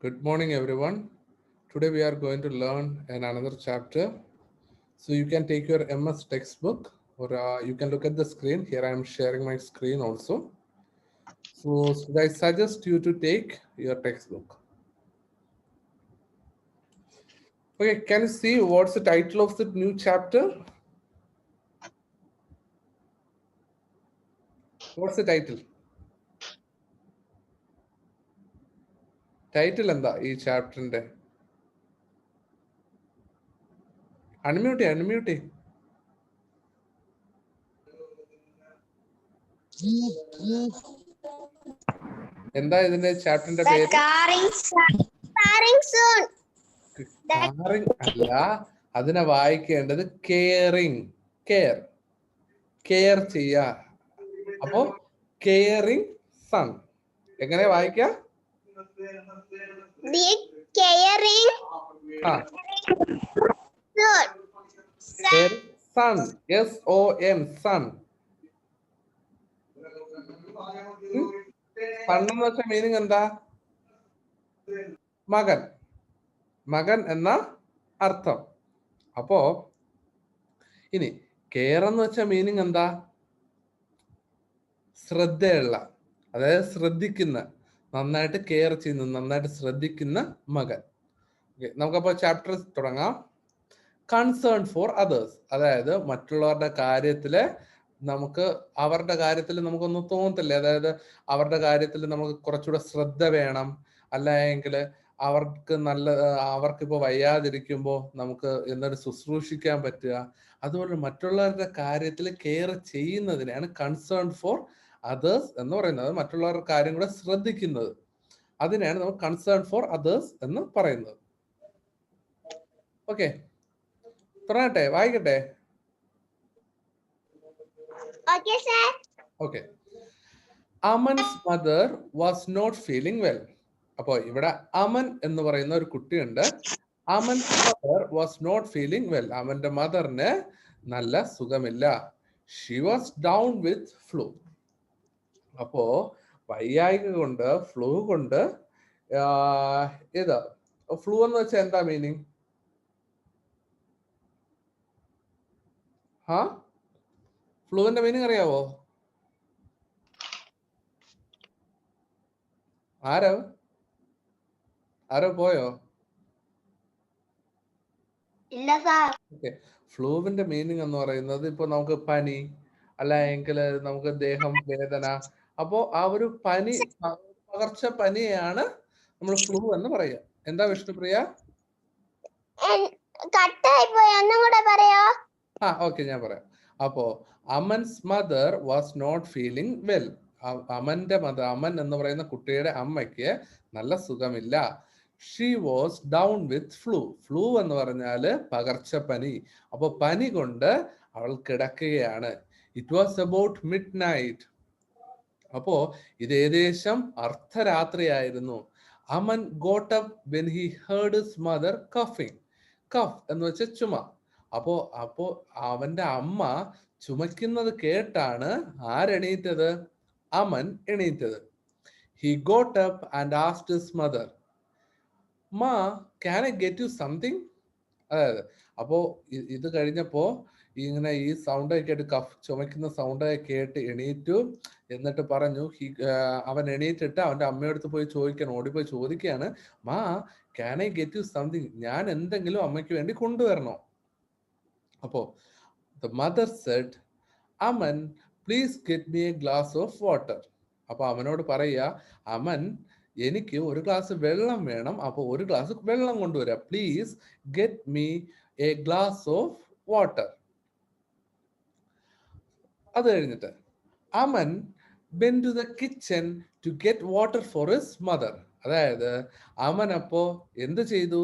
Good morning, everyone. Today we are going to learn another chapter. So you can take your MS textbook or you can look at the screen. Here I am sharing my screen also. So should I suggest you to take your textbook? Okay, can you see what's the title of the new chapter? What's the title? Title എന്താ ഈ ചാപ്റ്ററിന്റെ? Unmute. എന്താ ഇതിന്റെ ചാപ്റ്ററിന്റെ പേര്? കാറിംഗ് അല്ല, അതിനെ വായിക്കേണ്ടത് caring. Care ചെയ്യ. അപ്പോ കെയറിംഗ് സൺ എങ്ങനെ വായിക്കാം? Sun, SON, sun. സൺ എന്ന് വെച്ച മീനിങ് എന്താ? മകൻ എന്ന അർത്ഥം. അപ്പോ ഇനി കെയർ എന്ന് വെച്ച മീനിങ് എന്താ? ശ്രദ്ധയുള്ള, അതായത് ശ്രദ്ധിക്കുന്ന, നന്നായിട്ട് കെയർ ചെയ്യുന്ന, നന്നായിട്ട് ശ്രദ്ധിക്കുന്ന മകൻ. നമുക്കപ്പോ ചാപ്റ്റർ തുടങ്ങാം. കൺസേൺ ഫോർ അതേഴ്സ്, അതായത് മറ്റുള്ളവരുടെ കാര്യത്തില് അവരുടെ കാര്യത്തിൽ നമുക്കൊന്നും തോന്നത്തില്ല. അതായത് അവരുടെ കാര്യത്തിൽ നമുക്ക് കുറച്ചുകൂടെ ശ്രദ്ധ വേണം, അല്ലെങ്കിൽ അവർക്കിപ്പോ വയ്യാതിരിക്കുമ്പോൾ നമുക്ക് എന്നിട്ട് ശുശ്രൂഷിക്കാൻ പറ്റുക. അതുപോലെ മറ്റുള്ളവരുടെ കാര്യത്തിൽ കെയർ ചെയ്യുന്നതിനാണ് കൺസേൺ ഫോർ അതേഴ്സ് എന്ന് പറയുന്നത്. മറ്റുള്ളവരുടെ കാര്യം കൂടെ ശ്രദ്ധിക്കുന്നത്, അതിനാണ് നമ്മൾ കൺസേൺ ഫോർ അതേഴ്സ് എന്ന് പറയുന്നത്. ഓക്കെ, തുടങ്ങട്ടെ, വായിക്കട്ടെ. Okay. Aman's mother was not feeling well. അപ്പോ ഇവിടെ അമൻ എന്ന് പറയുന്ന ഒരു കുട്ടിയുണ്ട്. Aman's mother was not feeling well. അവന്റെ മദറിന് നല്ല സുഖമില്ല. She was down with flu. അപ്പോ വയ്യായിക കൊണ്ട്, ഫ്ലൂ കൊണ്ട്, ഫ്ലൂ എന്ന് വെച്ചാൽ എന്താ മീനിങ്? ഫ്ലൂവിന്റെ മീനിങ് അറിയാവോ? ആരോ പോയോ? ഫ്ലൂവിന്റെ മീനിങ് എന്ന് പറയുന്നത് ഇപ്പൊ നമുക്ക് പനി, അല്ലെങ്കിൽ നമുക്ക് ദേഹം വേദന. അപ്പോ ആ ഒരു പകർച്ച പനിയാണ് നമ്മൾ ഫ്ലൂ എന്ന് പറയുക. എന്താ വിഷ്ണുപ്രിയ? ഓക്കെ, ഞാൻ പറയാം. അപ്പോ Aman's mother was not feeling well. അമന്റെ മദർ, അമൻ എന്ന് പറയുന്ന കുട്ടിയുടെ അമ്മയ്ക്ക് നല്ല സുഖമില്ല. She was down with flu. Flu എന്ന് പറഞ്ഞാല് പകർച്ചപ്പനി. അപ്പൊ പനി കൊണ്ട് അവൾ കിടക്കുകയാണ്. It was about midnight. അപ്പോ ഇത് ഏകദേശം അർദ്ധരാത്രിയായിരുന്നു. Aman got up when he heard his mother കഫിങ്. കഫ് എന്ന് വെച്ചാൽ ചുമ. അപ്പോ അവന്റെ അമ്മ ചുമക്കുന്നത് കേട്ടാണ് ആരെണീറ്റത്? അമൻ എണീറ്റത്. He got up and asked his mother, മാ can I get you something? അതായത് അപ്പോ ഇത് കഴിഞ്ഞപ്പോ ഇങ്ങനെ ഈ സൗണ്ട് കേട്ട്, കഫ് ചുമക്കുന്ന സൗണ്ട് കേട്ട് എണീറ്റു. എന്നിട്ട് പറഞ്ഞു, അവൻ എണീറ്റിട്ട് അവന്റെ അമ്മയടുത്ത് പോയി ഓടിപ്പോയി ചോദിക്കുകയാണ്, മാ can I get you something? ഞാൻ എന്തെങ്കിലും അമ്മയ്ക്ക് വേണ്ടി കൊണ്ടുവരണോ? അപ്പോ the mother said, Aman please get me A glass of water. അപ്പൊ അവനോട് പറയുക, അമൻ എനിക്ക് ഒരു ഗ്ലാസ് വെള്ളം വേണം, അപ്പൊ ഒരു ഗ്ലാസ് വെള്ളം കൊണ്ടുവരാം. Please get me A glass of water. അത് കഴിഞ്ഞിട്ട് Aman went to the kitchen to get water for his mother. അതായത് അമൻ അപ്പോ എന്ത് ചെയ്തു?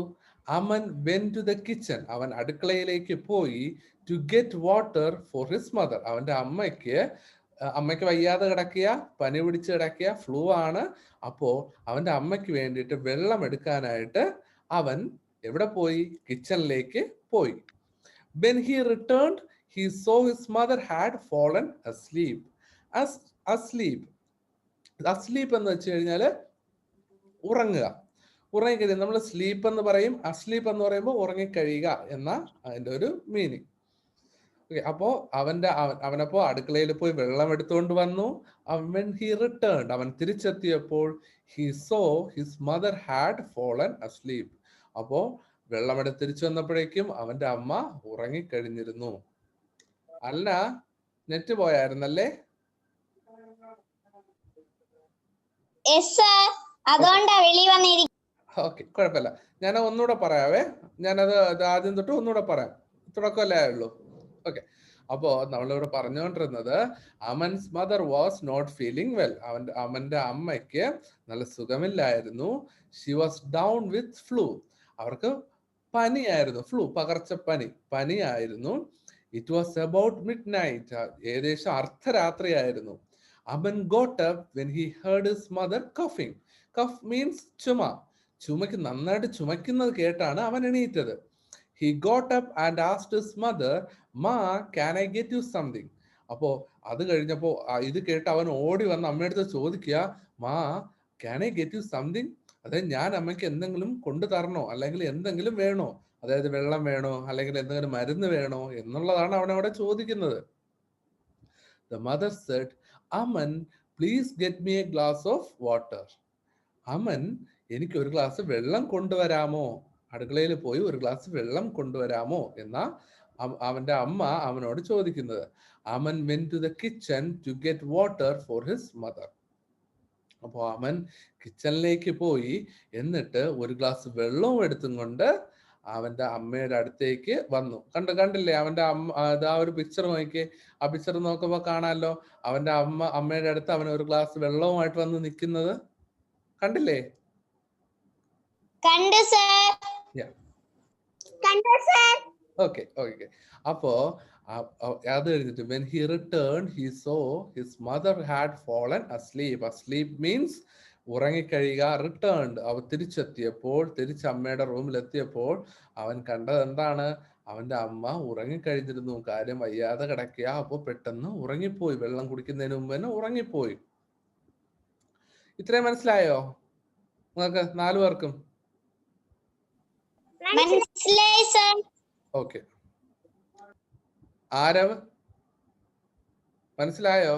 Aman went to the kitchen, അവൻ അടുക്കളയിലേക്ക് പോയി, to get water for his mother. അവന്റെ അമ്മയ്ക്ക് വയ്യാതെ കിടക്കുക, പനി പിടിച്ച് കിടക്കുക, ഫ്ലൂ ആണ്. അപ്പോ അവന്റെ അമ്മയ്ക്ക് വേണ്ടിയിട്ട് വെള്ളം എടുക്കാനായിട്ട് അവൻ എവിടെ പോയി? കിച്ചണിലേക്ക് പോയി. When he returned, he saw his mother had fallen asleep. Asleep എന്ന് വെച്ച് കഴിഞ്ഞാല് ഉറങ്ങുക. ഉറങ്ങിക്കഴിയുക. നമ്മൾ സ്ലീപ്പ് എന്ന് പറയും, അസ്ലീപ്പ് എന്ന് പറയുമ്പോൾ ഉറങ്ങിക്കഴിയുക എന്ന അതിന്റെ ഒരു മീനിങ്. ഓക്കെ, അപ്പോ അവനപ്പോ അടുക്കളയിൽ പോയി വെള്ളം എടുത്തുകൊണ്ട് വന്നു. when he returned, അവൻ തിരിച്ചെത്തിയപ്പോൾ he saw his mother had fallen asleep. അപ്പോ വെള്ളമെടുത്ത് തിരിച്ചു വന്നപ്പോഴേക്കും അവന്റെ അമ്മ ഉറങ്ങിക്കഴിഞ്ഞിരുന്നു. അല്ല, നെറ്റ് പോയായിരുന്നല്ലേ? ഓക്കെ, കുഴപ്പമില്ല. ഞാൻ ഒന്നുകൂടെ പറയാവേ. ഞാനത് ആദ്യം തൊട്ട് ഒന്നുകൂടെ പറയാം. തുടക്കമല്ലേ ആയുള്ളൂ. ഓക്കെ, അപ്പോ നമ്മളിവിടെ പറഞ്ഞുകൊണ്ടിരുന്നത് Aman's mother was not feeling well. അവന്റെ അമ്മയ്ക്ക് നല്ല സുഖമില്ലായിരുന്നു. She was down with flu. അവർക്ക് പനിയായിരുന്നു. ഫ്ലൂ, പനിയായിരുന്നു. It was about midnight. ഏകദേശം അർദ്ധരാത്രിയായിരുന്നു. Aman got up when he heard his mother coughing. Cough means ചുമയ്ക്ക് നന്നായിട്ട് ചുമയ്ക്കുന്നത് കേട്ടാണ് അവൻ എണീറ്റത്. He got up and asked his mother, "Ma, can I get you something?" അപ്പോ അത് കഴിഞ്ഞപ്പോ ഇത് കേട്ട് അവൻ ഓടി വന്ന് അമ്മയടുത്ത് ചോദിക്കുക, മാ can I get you something? അതായത് ഞാൻ അമ്മയ്ക്ക് എന്തെങ്കിലും കൊണ്ടു തരണോ, അല്ലെങ്കിൽ എന്തെങ്കിലും വേണോ? അതായത് വെള്ളം വേണോ, അല്ലെങ്കിൽ എന്തെങ്കിലും മരുന്ന് വേണോ എന്നുള്ളതാണ് അവൻ അവിടെ ചോദിക്കുന്നത്. The mother said, "Aman, please get me a glass of water." Aman, എനിക്ക് ഒരു ഗ്ലാസ് വെള്ളം കൊണ്ടുവരാമോ? അടുക്കളയിൽ പോയി ഒരു ഗ്ലാസ് വെള്ളം കൊണ്ടുവരാമോ എന്നാ അവന്റെ അമ്മ അവനോട് ചോദിക്കുന്നത്. Aman went to the kitchen to get water for his mother. അപ്പോ അവൻ കിച്ചണിലേക്ക് പോയി, എന്നിട്ട് ഒരു ഗ്ലാസ് വെള്ളവും എടുത്തും കൊണ്ട് അവന്റെ അമ്മയുടെ അടുത്തേക്ക് വന്നു. കണ്ടില്ലേ അവന്റെ അമ്മ? ആ ഒരു പിക്ചർ നോക്കിയേ. ആ പിക്ചർ നോക്കുമ്പോ കാണാമല്ലോ, അവന്റെ അമ്മയുടെ അടുത്ത് അവൻ ഒരു ഗ്ലാസ് വെള്ളവുമായിട്ട് വന്ന് നിൽക്കുന്നത്. കണ്ടില്ലേ? ഓക്കെ. അപ്പോ അത് കഴിഞ്ഞിട്ട് when he returned he saw his mother had fallen asleep. Asleep means ഉറങ്ങിക്കഴിയുക. returned, അവൻ തിരിച്ച് അമ്മയുടെ റൂമിൽ എത്തിയപ്പോൾ അവൻ കണ്ടത് എന്താണ്? അവന്റെ അമ്മ ഉറങ്ങിക്കഴിഞ്ഞിരുന്നു. കാര്യം വയ്യാതെ കിടക്കുക. അപ്പൊ പെട്ടെന്ന് ഉറങ്ങിപ്പോയി. വെള്ളം കുടിക്കുന്നതിന് മുമ്പ് തന്നെ ഉറങ്ങിപ്പോയി. ഇത്രയും മനസ്സിലായോ നിങ്ങൾക്ക് 4 പേർക്കും? ഓക്കെ. ആരവ് മനസ്സിലായോ?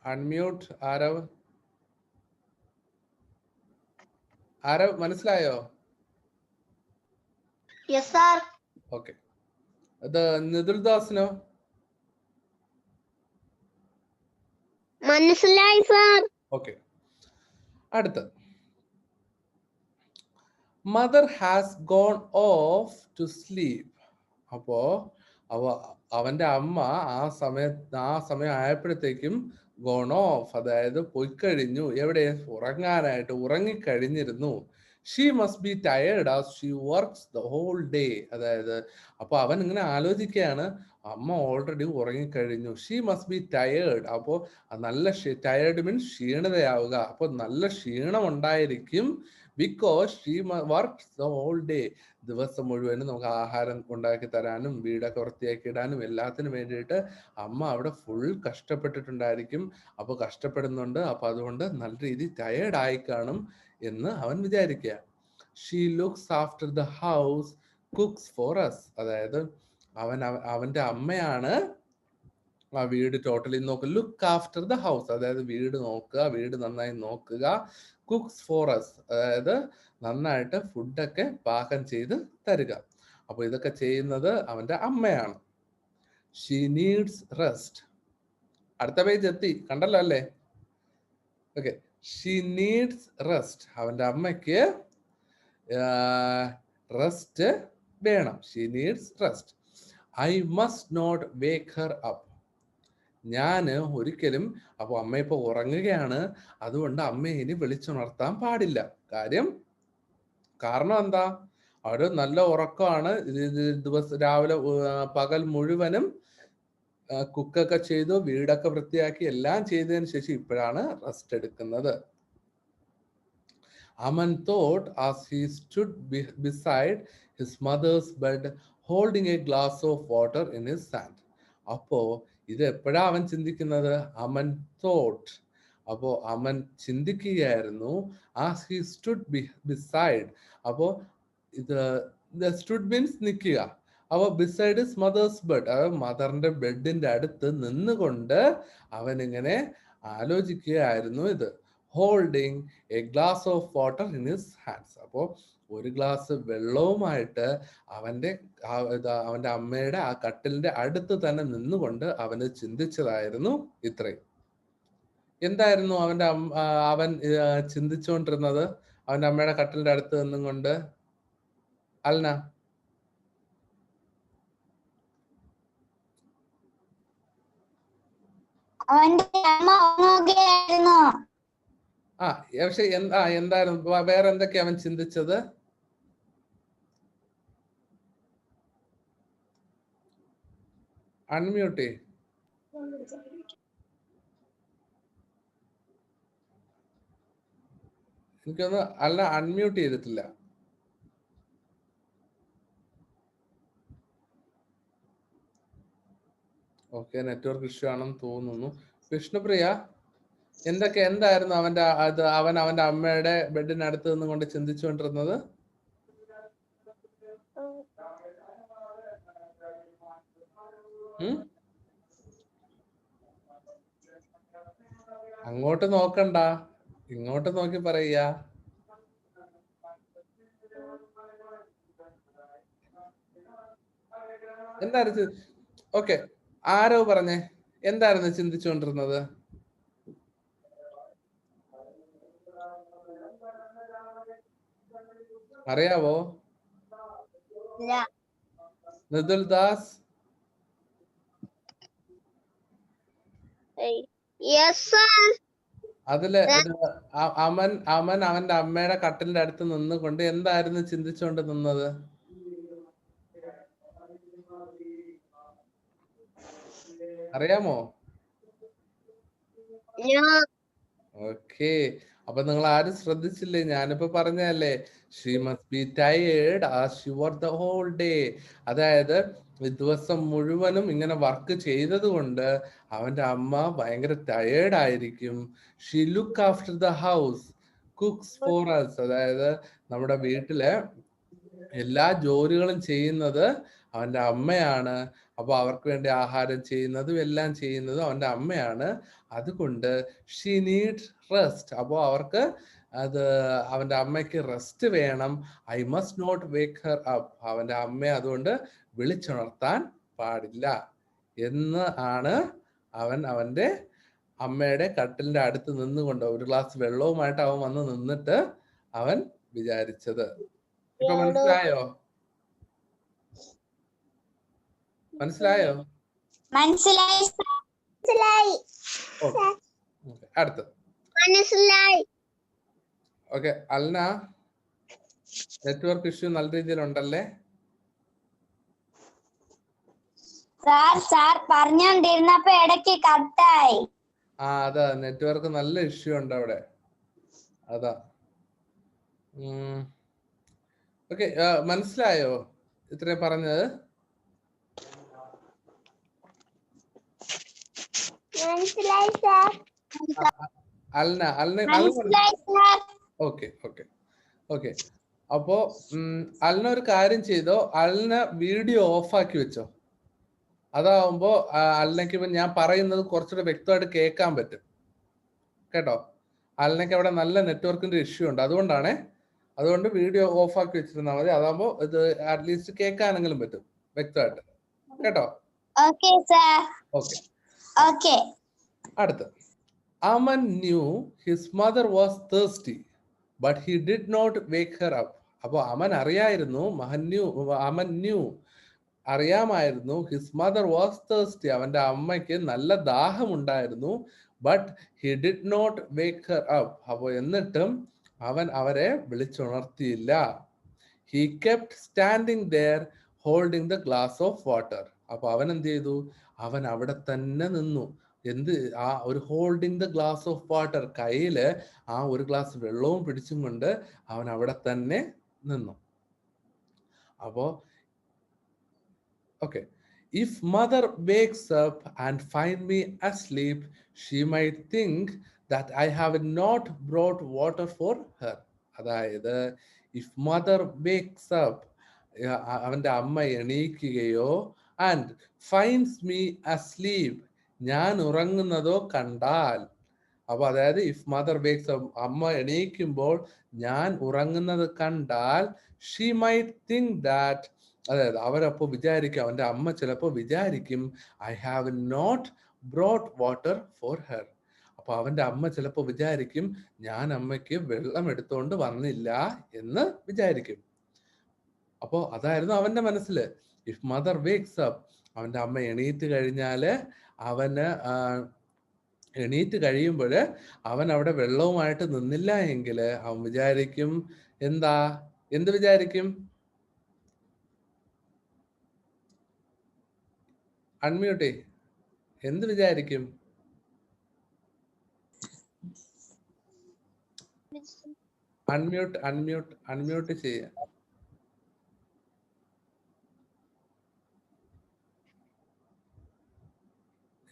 അൺമ്യൂട്ട്. ആരവ് മനസ്സിലായോ? ഓക്കെ. അത് നിതുൽദാസിനോ? മനസ്സിലായി സർ. ഓക്കെ. അടുത്ത, mother has gone off to sleep. അപ്പോ അവന്റെ അമ്മ ആ സമയം ആയപ്പോഴത്തേക്കും ഗോൺ ഓഫ്, അതായത് പൊയ്ക്കഴിഞ്ഞു. എവിടെ? ഉറങ്ങാനായിട്ട്. ഉറങ്ങിക്കഴിഞ്ഞിരുന്നു. She must be tired as she works the whole day. അതായത് അപ്പൊ അവൻ ഇങ്ങനെ ആലോചിക്കുകയാണ്, അമ്മ ഓൾറെഡി ഉറങ്ങിക്കഴിഞ്ഞു. She must be tired. അപ്പോ നല്ല ടയേർഡ് മീൻസ് ക്ഷീണിതയാവുക. അപ്പൊ നല്ല ക്ഷീണം ഉണ്ടായിരിക്കും. Because she works the whole day. ദിവസം മുഴുവനും നമുക്ക് ആഹാരം ഉണ്ടാക്കി തരാനും വീടൊക്കെ വൃത്തിയാക്കി ഇടാനും എല്ലാത്തിനും വേണ്ടിയിട്ട് അമ്മ അവിടെ ഫുൾ കഷ്ടപ്പെട്ടിട്ടുണ്ടായിരിക്കും. അപ്പൊ കഷ്ടപ്പെടുന്നുണ്ട്. അപ്പൊ അതുകൊണ്ട് നല്ല രീതിയിൽ ടയേർഡ് ആയി കാണും എന്ന് അവൻ വിചാരിക്കുക. She looks after the house, cooks for us. അതായത് അവന്റെ അമ്മയാണ് ആ വീട് ടോട്ടലി നോക്കുക. ലുക്ക് ആഫ്റ്റർ ദ ഹൗസ്, അതായത് വീട് നോക്കുക, വീട് നന്നായി നോക്കുക. കുക്സ് ഫോർ അസ്, അതായത് നന്നായിട്ട് ഫുഡൊക്കെ പാകം ചെയ്ത് തരിക. അപ്പൊ ഇതൊക്കെ ചെയ്യുന്നത് അവന്റെ അമ്മയാണ്. She needs rest. അടുത്ത പേജ് എത്തി, കണ്ടല്ലോ അല്ലേ? ഓക്കെ. She needs rest. അവന്റെ അമ്മയ്ക്ക് റെസ്റ്റ് വേണം. She needs rest. I must not wake her up. ഞാൻ ഒരിക്കലും, അപ്പൊ അമ്മ ഇപ്പൊ ഉറങ്ങുകയാണ്, അതുകൊണ്ട് അമ്മയെ ഇനി വിളിച്ചുണർത്താൻ പാടില്ല. കാരണം എന്താ? അവര് നല്ല ഉറക്കമാണ്. ദിവസം രാവിലെ പകൽ മുഴുവനും കുക്കൊക്കെ ചെയ്തു, വീടൊക്കെ വൃത്തിയാക്കി എല്ലാം ചെയ്തതിന് ശേഷം ഇപ്പോഴാണ് റെസ്റ്റ് എടുക്കുന്നത്. Aman thought as he stood beside his mother's bed holding a glass of water in his hand. അപ്പോ ഇത് എപ്പോഴാ അവൻ ചിന്തിക്കുന്നത്? അമൻ തോട്ട്, അപ്പോ അമൻ ചിന്തിക്കുകയായിരുന്നു. As he stood beside. അപ്പോ ഇത് സ്റ്റുഡ് മീൻസ് നിൽക്കുക. അപ്പൊ ബിസൈഡ് ഇസ് മദേഴ്സ് ബെഡ്, അതായത് മദറിന്റെ ബെഡിന്റെ അടുത്ത് നിന്നുകൊണ്ട് അവൻ ഇങ്ങനെ ആലോചിക്കുകയായിരുന്നു ഇത്. Holding A glass of water in his hands. അപ്പോ ഒരു ഗ്ലാസ് വെള്ളവുമായിട്ട് അവന്റെ അമ്മയുടെ ആ കട്ടിലിന്റെ അടുത്ത് തന്നെ നിന്നുകൊണ്ട് അവന് ചിന്തിച്ചതായിരുന്നു ഇത്രയും. എന്തായിരുന്നു അവൻ ചിന്തിച്ചുകൊണ്ടിരുന്നത് അവന്റെ അമ്മയുടെ കട്ടിലിന്റെ അടുത്ത് നിന്നും കൊണ്ട്? അൽന, പക്ഷെ എന്തായിരുന്നു വേറെ എന്തൊക്കെയാ അവൻ ചിന്തിച്ചത്? അൺമ്യൂട്ട്. എനിക്കൊന്ന് അല്ല അൺമ്യൂട്ട് ചെയ്തിട്ടില്ല. ഓക്കെ, നെറ്റ്വർക്ക് ഇഷ്യൂ ആണെന്ന് തോന്നുന്നു. വിഷ്ണുപ്രിയ, എന്തായിരുന്നു അവൻ അവന്റെ അമ്മയുടെ ബെഡിനടുത്ത് നിന്നുകൊണ്ട് ചിന്തിച്ചുകൊണ്ടിരുന്നത്? അങ്ങോട്ട് നോക്കണ്ട, ഇങ്ങോട്ട് നോക്കി പറയുക. എന്തായിരുന്നു? ഓക്കെ, ആരോ പറഞ്ഞേ, എന്തായിരുന്നു ചിന്തിച്ചുകൊണ്ടിരുന്നത്? അറിയാവോ? നിതുൽ ദാസ്? അതില് അമൻ അവന്റെ അമ്മയുടെ കട്ടിലിന്റെ അടുത്ത് നിന്നുകൊണ്ട് എന്തായിരുന്നു ചിന്തിച്ചുകൊണ്ട് നിന്നത്? അറിയാമോ? ഓക്കെ, അപ്പൊ നിങ്ങൾ ആരും ശ്രദ്ധിച്ചില്ലേ? ഞാനിപ്പോ പറഞ്ഞല്ലേ, she must be tired as she work the whole day. അതായത് ദിവസം മുഴുവനും ഇങ്ങനെ വർക്ക് ചെയ്തത് കൊണ്ട് അവന്റെ അമ്മ ഭയങ്കര ടയേർഡ് ആയിരിക്കും. She look after the house, cooks for us. അതായത് നമ്മുടെ വീട്ടിലെ എല്ലാ ജോലികളും ചെയ്യുന്നത് അവന്റെ അമ്മയാണ്. അപ്പൊ അവർക്ക് വേണ്ടി ആഹാരം ചെയ്യുന്നതും എല്ലാം ചെയ്യുന്നതും അവന്റെ അമ്മയാണ്. അതുകൊണ്ട് ഷീ നീഡ് റെസ്റ്റ്. അപ്പോൾ അവർക്ക് അവന്റെ അമ്മയ്ക്ക് റെസ്റ്റ് വേണം. I must not wake her up. അവന്റെ അമ്മയെ അതുകൊണ്ട് വിളിച്ചുണർത്താൻ പാടില്ല എന്ന് ആണ് അവന്റെ അമ്മയുടെ കട്ടിലിന്റെ അടുത്ത് നിന്നുകൊണ്ട് ഒരു ഗ്ലാസ് വെള്ളവുമായിട്ട് അവൻ വന്ന് നിന്നിട്ട് അവൻ വിചാരിച്ചത്. ഇപ്പൊ മനസ്സിലായോ? മനസ്സിലായോ? അടുത്ത് ഓക്കെ. അൽന, നെറ്റ്വർക്ക് ഇഷ്യൂ നല്ല രീതിയിൽ ഉണ്ടല്ലേ? പറഞ്ഞോണ്ടിരുന്നപ്പോ ഇടയ്ക്ക് കട്ടായി. അതാ, നെറ്റ്വർക്ക് നല്ല ഇഷ്യൂ ഉണ്ട് അവിടെ, അതാ. ഓക്കെ, മനസ്സിലായോ ഇത്രയും പറഞ്ഞത്? Okay okay okay. അപ്പോ അൽന ഒരു കാര്യം ചെയ്തോ, അൽന വീഡിയോ ഓഫ് ആക്കി വെച്ചോ. അതാവുമ്പോ അൽനയ്ക്ക് ഇപ്പൊ ഞാൻ പറയുന്നത് കുറച്ചുകൂടെ വ്യക്തമായിട്ട് കേൾക്കാൻ പറ്റും കേട്ടോ. അൽനയ്ക്ക് അവിടെ നല്ല നെറ്റ്വർക്കിന്റെ ഇഷ്യൂ ഉണ്ട്, അതുകൊണ്ട് വീഡിയോ ഓഫ് ആക്കി വെച്ചിരുന്നാൽ മതി. അതാകുമ്പോ ഇത് അറ്റ്ലീസ്റ്റ് കേൾക്കാനെങ്കിലും പറ്റും വ്യക്തമായിട്ട് കേട്ടോ. ഓക്കെ. അടുത്ത്, Aman knew his mother was thirsty but he did not wake her up. അപ്പോൾ അമൻ അറിയായിരുന്നു, അറിയാമായിരുന്നു ഹിസ് മദർ വാസ് thirsty, അവന്റെ അമ്മയ്ക്ക് നല്ല ദാഹമുണ്ടായിരുന്നു. But he did not wake her up. അപ്പോൾ എന്നിട്ടും അവൻ അവരെ വിളിച്ചുണർത്തിയില്ല. He kept standing there holding the glass of water. അപ്പൊ അവൻ എന്ത് ചെയ്തു? അവൻ അവിടെ തന്നെ നിന്നു. ഒരു holding the glass of water, കയ്യില് ഒരു ഗ്ലാസ് വെള്ളവും പിടിച്ചും കൊണ്ട് അവൻ അവിടെ തന്നെ നിന്നു. അപ്പോ okay, if mother wakes up and find me asleep she might think that I have not brought water for her. അതായത് if mother wakes up, അവന്റെ അമ്മ എണീക്കുകയോ and finds me asleep, ഞാൻ ഉറങ്ങുന്നതോ കണ്ടാൽ. അപ്പൊ അതായത് ഇഫ് മദർ വേക്സ് അപ്പ്, അമ്മ എണീക്കുമ്പോൾ ഞാൻ ഉറങ്ങുന്നത് കണ്ടാൽ, ഷീ മൈറ്റ് തിങ്ക് ദാറ്റ്, അതായത് അവരപ്പോ വിചാരിക്കും, അവന്റെ അമ്മ ചിലപ്പോ വിചാരിക്കും, I have not brought water for her. അപ്പൊ അവന്റെ അമ്മ ചിലപ്പോ വിചാരിക്കും, ഞാൻ അമ്മയ്ക്ക് വെള്ളം എടുത്തോണ്ട് വന്നില്ല എന്ന് വിചാരിക്കും. അപ്പോ അതായിരുന്നു അവന്റെ മനസ്സിൽ. ഇഫ് മദർ വേക്സ് അപ്പ്, അവന്റെ അമ്മ എണീറ്റ് കഴിഞ്ഞാല് അവന് എണീറ്റ് കഴിയുമ്പോൾ അവൻ അവിടെ വെള്ളവുമായിട്ട് നിന്നില്ല എങ്കിൽ അവൻ വിചാരിക്കും, എന്ത് വിചാരിക്കും? അൺമ്യൂട്ടേ, എന്ത് വിചാരിക്കും? അൺമ്യൂട്ട് ചെയ്യ.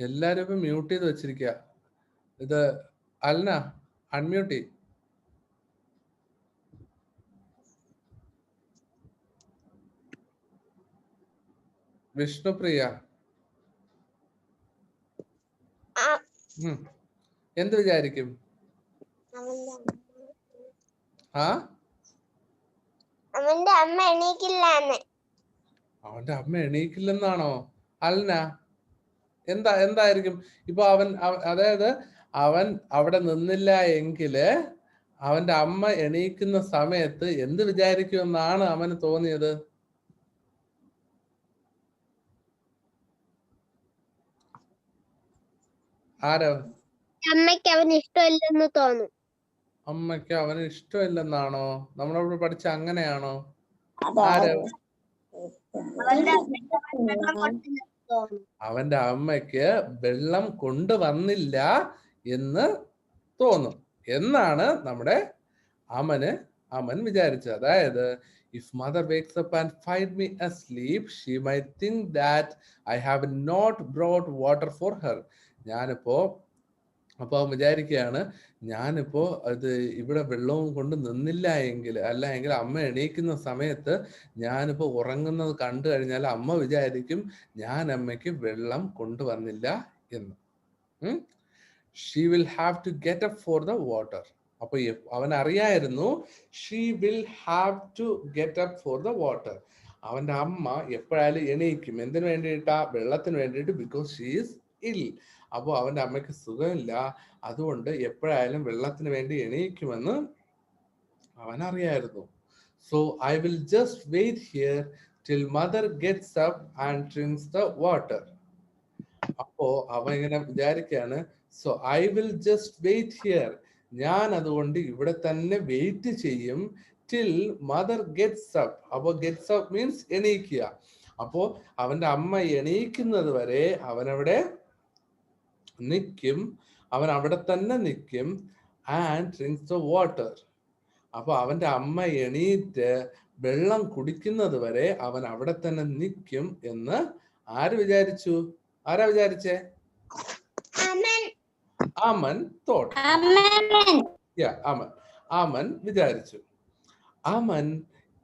എല്ലാരും ഇപ്പൊ മ്യൂട്ട് ചെയ്ത് വെച്ചിരിക്കുക. ഇത് അൽന അൺമ്യൂട്ട് ചെയ്യും. വിഷ്ണുപ്രിയ, എന്ത് വിചാരിക്കും? അവന്റെ അമ്മ എണീക്കില്ലെന്ന്. അവന്റെ അമ്മ എണീക്കില്ലെന്നാണോ? അൽന എന്തായിരിക്കും? ഇപ്പൊ അതായത് അവൻ അവിടെ നിന്നില്ല എങ്കില് അവന്റെ അമ്മ എണീക്കുന്ന സമയത്ത് എന്ത് വിചാരിക്കുമെന്നാണ് അവന് തോന്നിയത്? ആരോ? അമ്മയ്ക്ക് അവന് ഇഷ്ടമില്ലെന്ന് തോന്നും. അമ്മയ്ക്ക് അവന് ഇഷ്ടമില്ലെന്നാണോ? നമ്മളവിടെ പഠിച്ച അങ്ങനെയാണോ? ആരോ? അവന്റെ അമ്മയ്ക്ക് വെള്ളം കൊണ്ടുവന്നില്ല എന്ന് തോന്നും എന്നാണ് നമ്മുടെ അമൻ വിചാരിച്ചത്. അതായത് if mother wakes up and find me asleep, she might think that I have not brought water for her. അപ്പൊ അവൻ വിചാരിക്കുകയാണ്, ഞാനിപ്പോ അത് ഇവിടെ വെള്ളവും കൊണ്ട് നിന്നില്ല എങ്കിൽ, അല്ല എങ്കിൽ അമ്മ എണീക്കുന്ന സമയത്ത് ഞാനിപ്പോ ഉറങ്ങുന്നത് കണ്ടു കഴിഞ്ഞാൽ അമ്മ വിചാരിക്കും ഞാൻ അമ്മയ്ക്ക് വെള്ളം കൊണ്ടുവന്നില്ല എന്ന്. She will have to get up for the water. അപ്പൊ അവൻ അറിയായിരുന്നു she will have to get up for the water. അവന്റെ അമ്മ എപ്പോഴായാലും എണീക്കും. എന്തിനു വേണ്ടിയിട്ടാ? വെള്ളത്തിന് വേണ്ടിയിട്ട്. ബിക്കോസ് ഷീ ഈസ് ഇൽ. അപ്പൊ അവന്റെ അമ്മയ്ക്ക് സുഖമില്ല, അതുകൊണ്ട് എപ്പോഴായാലും വെള്ളത്തിന് വേണ്ടി എണീക്കുമെന്ന് അവൻ അറിയായിരുന്നു. So I will just wait here till mother gets up and drinks the water. അപ്പോ അവൻ ഇങ്ങനെ വിചാരിക്കുകയാണ്, so I will just wait here, ഞാൻ അതുകൊണ്ട് ഇവിടെ തന്നെ വെയിറ്റ് ചെയ്യും, ടിൽ മദർ ഗെറ്റ്സ് അപ്പ്. അപ്പൊ ഗെറ്റ്സ് അപ്പ് മീൻസ് എണീക്കുക. അപ്പോ അവന്റെ അമ്മ എണീക്കുന്നത് വരെ അവനവിടെ നിൽക്കും, അവൻ അവിടെ തന്നെ നിൽക്കും. And drinks the water. അപ്പൊ അവന്റെ അമ്മ എണീറ്റ് വെള്ളം കുടിക്കുന്നത് വരെ അവൻ അവിടെ തന്നെ നിൽക്കും എന്ന് ആര് വിചാരിച്ചു? ആരാ വിചാരിച്ചേ? അമൻ തോട്ട്. അമൻ വിചാരിച്ചു. Aman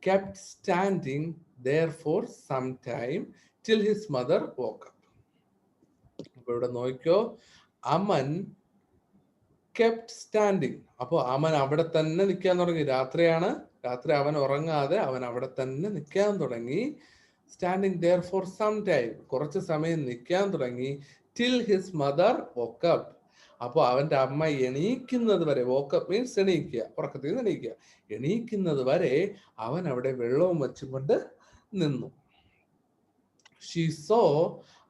kept standing there for some time till his mother woke up. അപ്പൊ ഇവിടെ നോക്കിയോ, അമൻ kept standing. അപ്പൊ അവൻ അവിടെ തന്നെ നിൽക്കാൻ തുടങ്ങി. രാത്രി അവൻ ഉറങ്ങാതെ അവൻ അവിടെ തന്നെ നിൽക്കാൻ തുടങ്ങി. Standing there for some time, കുറച്ച് സമയം നിൽക്കാൻ തുടങ്ങി. till his mother woke up. അപ്പൊ അവന്റെ അമ്മ എണീക്കുന്നത് വരെ, woke up means എണീക്കുക, ഉറക്കത്തിൽ നിന്ന് എണീക്കുക, എണീക്കുന്നത് വരെ അവൻ അവിടെ വെള്ളവും വെച്ചുകൊണ്ട് നിന്നു. She saw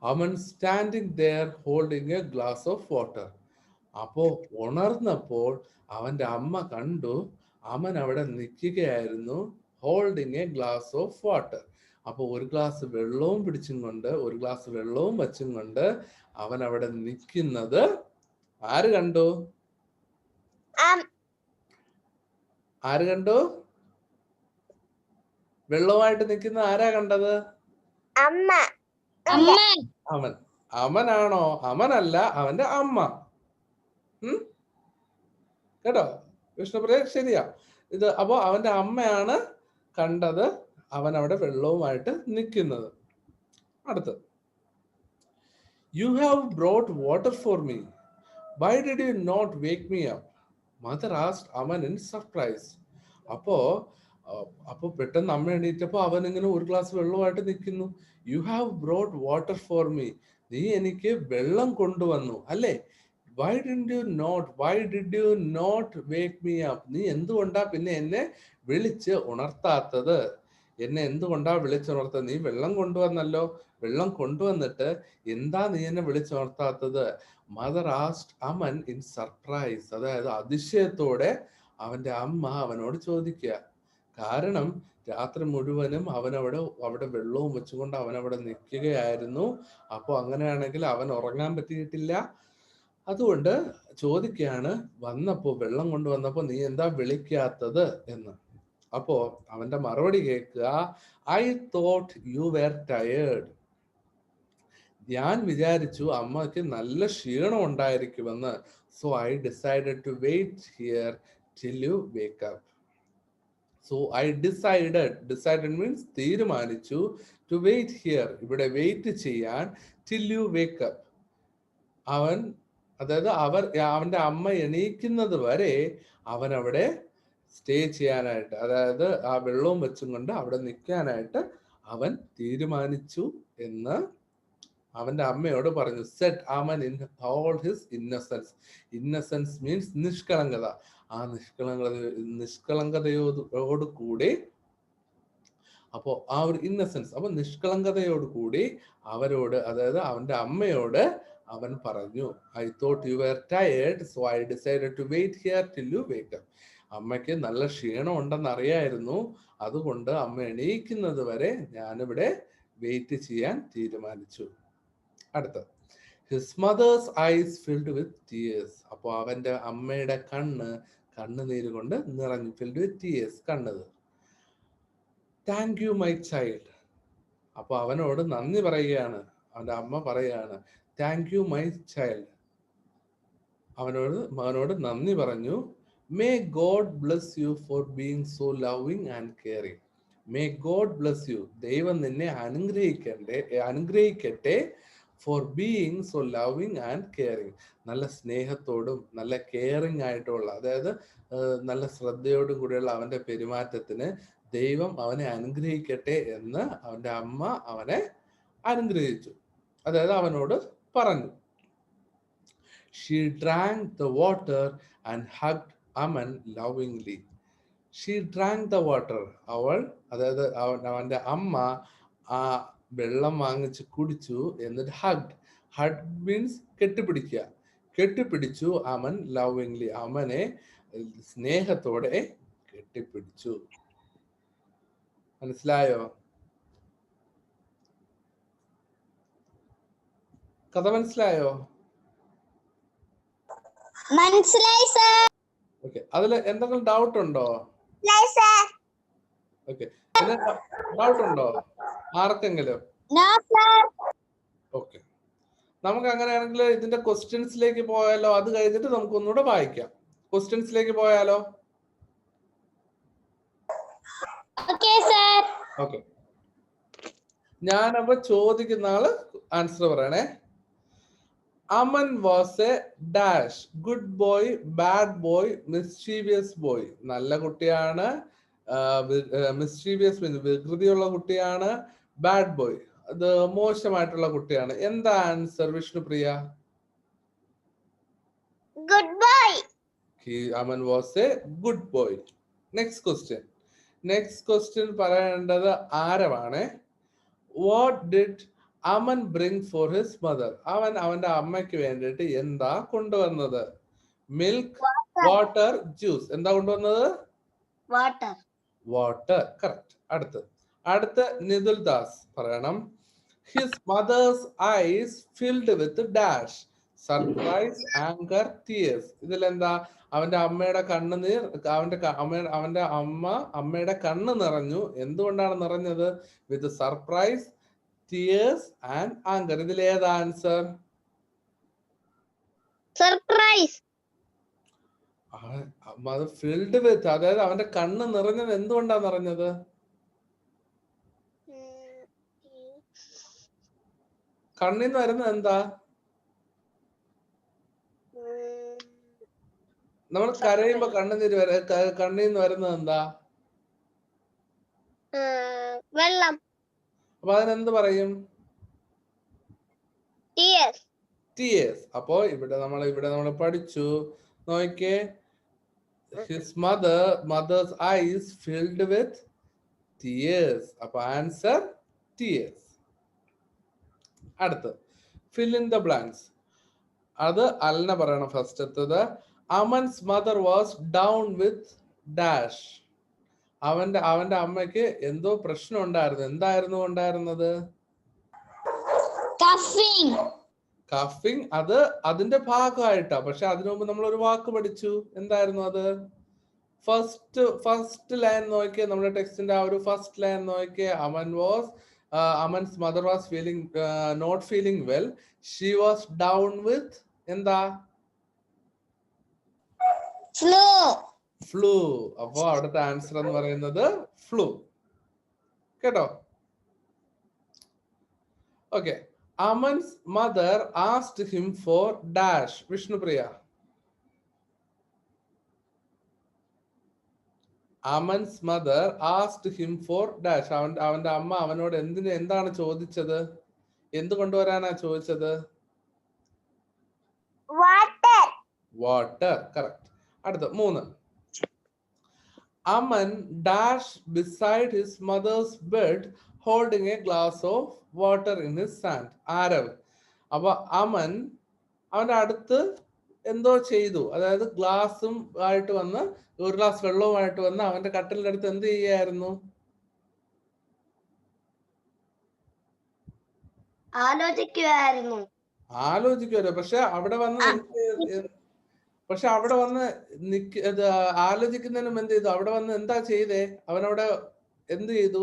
Aman standing there holding a glass of water. അപ്പോ ഉണർന്നപ്പോൾ അവന്റെ അമ്മ കണ്ടു അമൻ അവിടെ നിൽക്കുകയായിരുന്നു, holding A glass of water. അപ്പൊ ഒരു ഗ്ലാസ് വെള്ളവും പിടിച്ചും കൊണ്ട്, ഒരു ഗ്ലാസ് വെള്ളവും വച്ചും കൊണ്ട് അവൻ അവിടെ നിൽക്കുന്നത് ആര് കണ്ടു? വെള്ളവുമായിട്ട് നിൽക്കുന്ന ആരാ കണ്ടത്? അമൻ. അമനാണോ? അമനല്ല, അവന്റെ അമ്മ. കേട്ടോ വിഷ്ണുപ്രിയ, ശരിയാ ഇത്. അപ്പൊ അവന്റെ അമ്മയാണ് കണ്ടത് അവൻ അവിടെ വെള്ളവുമായിട്ട് നിൽക്കുന്നത്. അടുത്ത്, you have brought water for me, why did you not wake me up, mother asked Aman in surprise. അപ്പോ അപ്പൊ പെട്ടെന്ന് അമ്മ എണീറ്റപ്പോ അവൻ ഇങ്ങനെ ഒരു ഗ്ലാസ് വെള്ളമായിട്ട് നിൽക്കുന്നു. You have brought water for me, നീ എനിക്ക് വെള്ളം കൊണ്ടുവന്നു അല്ലേ. Why did you not wake me up, നീ എന്തുകൊണ്ടാ പിന്നെ എന്നെ വിളിച്ച് ഉണർത്താത്തത്, എന്നെ എന്തുകൊണ്ടാ വിളിച്ചുണർത്തത്, നീ വെള്ളം കൊണ്ടുവന്നല്ലോ, വെള്ളം കൊണ്ടുവന്നിട്ട് എന്താ നീ എന്നെ വിളിച്ചുണർത്താത്തത്. Mother asked Aman in surprise, അതായത് അതിശയത്തോടെ അവന്റെ അമ്മ അവനോട് ചോദിക്കുക. കാരണം രാത്രി മുഴുവനും അവിടെ വെള്ളവും വെച്ചുകൊണ്ട് അവനവിടെ നിൽക്കുകയായിരുന്നു. അപ്പൊ അങ്ങനെയാണെങ്കിൽ അവൻ ഉറങ്ങാൻ പറ്റിയിട്ടില്ല. അതുകൊണ്ട് ചോദിക്കുകയാണ്, വന്നപ്പോ വെള്ളം കൊണ്ടുവന്നപ്പോ നീ എന്താ വിളിക്കാത്തത് എന്ന്. അപ്പോ അവന്റെ മറുപടി കേൾക്കുക, I thought you were tired, ഞാൻ വിചാരിച്ചു അമ്മയ്ക്ക് നല്ല ക്ഷീണം ഉണ്ടായിരിക്കുമെന്ന്. So I decided to wait here till you wake up. So I decided means തീരുമാനിച്ചു, ടു വെയിറ്റ് ഹിയർ ഇവിടെ വെയിറ്റ് ചെയ്യാൻ, ടിൽ യു വേക്ക് അപ്പ് അതായത് അവന്റെ അമ്മ എണീക്കുന്നത് വരെ അവൻ അവിടെ സ്റ്റേ ചെയ്യാനായിട്ട്, അതായത് ആ വെള്ളവും വെച്ചും കൊണ്ട് അവിടെ നിൽക്കാനായിട്ട് അവൻ തീരുമാനിച്ചു എന്ന് അവന്റെ അമ്മയോട് പറഞ്ഞു. Said Aman in all his innocence. Innocence means നിഷ്കളങ്കത. ആ നിഷ്കളങ്കതയോട് കൂടി, അപ്പോ ആ ഒരു ഇന്നസെൻസ്, അപ്പൊ നിഷ്കളങ്കതയോട് കൂടി അവരോട്, അതായത് അവന്റെ അമ്മയോട് അവൻ പറഞ്ഞു, I thought you were tired, so I decided to wait here till you wake up. അമ്മയ്ക്ക് നല്ല ക്ഷീണം ഉണ്ടെന്ന് അറിയായിരുന്നു, അതുകൊണ്ട് അമ്മ എണീക്കുന്നത് വരെ ഞാനിവിടെ വെയിറ്റ് ചെയ്യാൻ തീരുമാനിച്ചു. അടുത്ത, his mother's eyes filled with tears. അപ്പോൾ അവന്റെ അമ്മയുടെ കണ്ണുനീര് കൊണ്ട് നിറഞ്ഞു. ഫിൽഡ് വിത്ത് ടീയേഴ്സ്, കണ്ണത്. Thank you my child. അപ്പൊ അവനോട് നന്ദി പറയുകയാണ്. അവന്റെ അമ്മ പറയുകയാണ്, താങ്ക് യു മൈ ചൈൽഡ്. അവനോട് നന്ദി പറഞ്ഞു. May God bless you for being so loving and caring. May God bless you, ദൈവം നിന്നെ അനുഗ്രഹിക്കട്ടെ, for being so loving and caring, നല്ല സ്നേഹത്തോടും നല്ല കെയറിങ് ആയിട്ടുള്ള, അതായത് നല്ല ശ്രദ്ധയോടും കൂടിയുള്ള അവന്റെ പെരുമാറ്റത്തിന് ദൈവം അവനെ അനുഗ്രഹിക്കട്ടെ എന്ന് അവന്റെ അമ്മ അവനെ അനുഗ്രഹിച്ചു, അതായത് അവനോട് പറഞ്ഞു. She drank the water and hugged Aman lovingly. She drank the water. അതായത് അവന്റെ അമ്മ ആ വെള്ളം വാങ്ങിച്ച് കുടിച്ചു. എന്നിട്ട് ഹഗ് മീൻസ് കെട്ടിപ്പിടിച്ചു അമൻ ലവിംഗ്ലി, അവനെ സ്നേഹത്തോടെ കെട്ടിപ്പിടിച്ചു. മനസ്സിലായോ? കഥ മനസ്സിലായോ? മനസ്സിലായി സർ. ഓക്കെ, അതിൽ എന്തെങ്കിലും ഡൗട്ട് ഉണ്ടോ? ഓക്കെ, ഡൗട്ട് ഉണ്ടോ ആർക്കെങ്കിലും? ഓക്കെ, നമുക്ക് അങ്ങനെയാണെങ്കിൽ ഇതിന്റെ ക്വസ്റ്റ്യൻസിലേക്ക് പോയാലോ? അത് കഴിഞ്ഞിട്ട് നമുക്ക് ഒന്നുകൂടെ വായിക്കാം. ക്വസ്റ്റ്യൻസിലേക്ക് പോയാലോ? ഓക്കെ, ഞാനപ്പോ ചോദിക്കുന്ന ആള് ആൻസർ പറയണേ. Aman was a dash, good boy, bad boy, mischievous boy. നല്ല കുട്ടിയാണ്, മിസ്ചീവിയസ് മീൻസ് വികൃതിയുള്ള കുട്ടിയാണ്, ബാഡ് ബോയ് അത് മോശമായിട്ടുള്ള കുട്ടിയാണ്. എന്താ answer Vishnupriya? Good boy. Aman was a good boy. Next question പറയേണ്ടത് ആരവാണ്? What did Aman bring for his mother. അവന്റെ അമ്മയ്ക്ക് വേണ്ടിയിട്ട് എന്താ കൊണ്ടുവന്നത്? Milk, water, juice. എന്താ കൊണ്ടുവന്നത്? വാട്ടർ. കറക്റ്റ്. അടുത്ത നിതുൽ ദാസ് പറയണം. His mother's eyes filled with dash, surprise, anger, tears. ഇതിലെന്താ? അവന്റെ അമ്മയുടെ കണ്ണുനീർ, അമ്മയുടെ കണ്ണ് നിറഞ്ഞു. എന്തുകൊണ്ടാണ് നിറഞ്ഞത്? With surprise, tears and anger. ഇതിൽ ഏതാ ആൻസർ? സർപ്രൈസ്. അത് ഫിൽഡ് വിത്ത്, അതായത് അവന്റെ കണ്ണ് നിറഞ്ഞത് എന്തുകൊണ്ടാ നിറഞ്ഞത്? കണ്ണിന്ന് വരുന്നത് എന്താ? നമ്മൾ കരയുമ്പോ കണ്ണുനീര് കണ്ണീന്ന് വരുന്നത് എന്താ? വെള്ളം. അപ്പൊ അതിനെന്ത് പറയും? Tears. അപ്പോ ഇവിടെ നമ്മൾ പഠിച്ചു, നോക്കിയേ, his mother's eyes filled with tears. അപ്പൊ ആൻസർ tears. അടുത്ത് fill in the blanks. അത് അൽന പറയണം ഫസ്റ്റത്തത്. Aman's mother was down with dash. അവന്റെ അമ്മയ്ക്ക് എന്തോ പ്രശ്നം ഉണ്ടായിരുന്നു. എന്തായിരുന്നു ഉണ്ടായിരുന്നത്? കഫിങ്. അത് അതിന്റെ ഭാഗമായിട്ടാ. പക്ഷെ അതിനു മുമ്പ് നമ്മൾ ഒരു വാക്ക് പഠിച്ചു. എന്തായിരുന്നു അത്? ഫസ്റ്റ് ലൈൻ നോക്കിയേ, നമ്മുടെ ടെക്സ്റ്റിന്റെ ആ ഒരു ഫസ്റ്റ് ലൈൻ നോക്കിയേ. Aman's mother was not feeling well. She was down with എന്താ? ഫ്ലൂ. അപ്പോ അവിടുത്തെ ആൻസർ എന്ന് പറയുന്നത് ഫ്ലൂ. കേട്ടോ? Okay. Aman's mother asked him for dash. Vishnupriya. Aman's mother asked him for dash. അവന്റെ അമ്മ അവനോട് എന്താണ് ചോദിച്ചത്? എന്ത് കൊണ്ടുവരാനാ ചോദിച്ചത്? വാട്ടർ. കറക്റ്റ്. അടുത്ത 3. Aman dashed beside his mother's bed holding a glass of water in his hand. Aarav. അപ്പൊ അമൻ അവന്റെ അടുത്ത് എന്തോ ചെയ്തു. അതായത് ഗ്ലാസും ആയിട്ട് വന്ന്, ഒരു ഗ്ലാസ് വെള്ളവുമായിട്ട് വന്ന് അവന്റെ കട്ടിലിന്റെ അടുത്ത് എന്ത് ചെയ്യായിരുന്നു? ആലോചിക്കുമായിരുന്നു. പക്ഷെ അവിടെ വന്ന് ആലോചിക്കുന്നതിനും എന്ത് ചെയ്തു? അവിടെ വന്ന് എന്താ ചെയ്തേ? അവനവിടെ എന്ത് ചെയ്തു?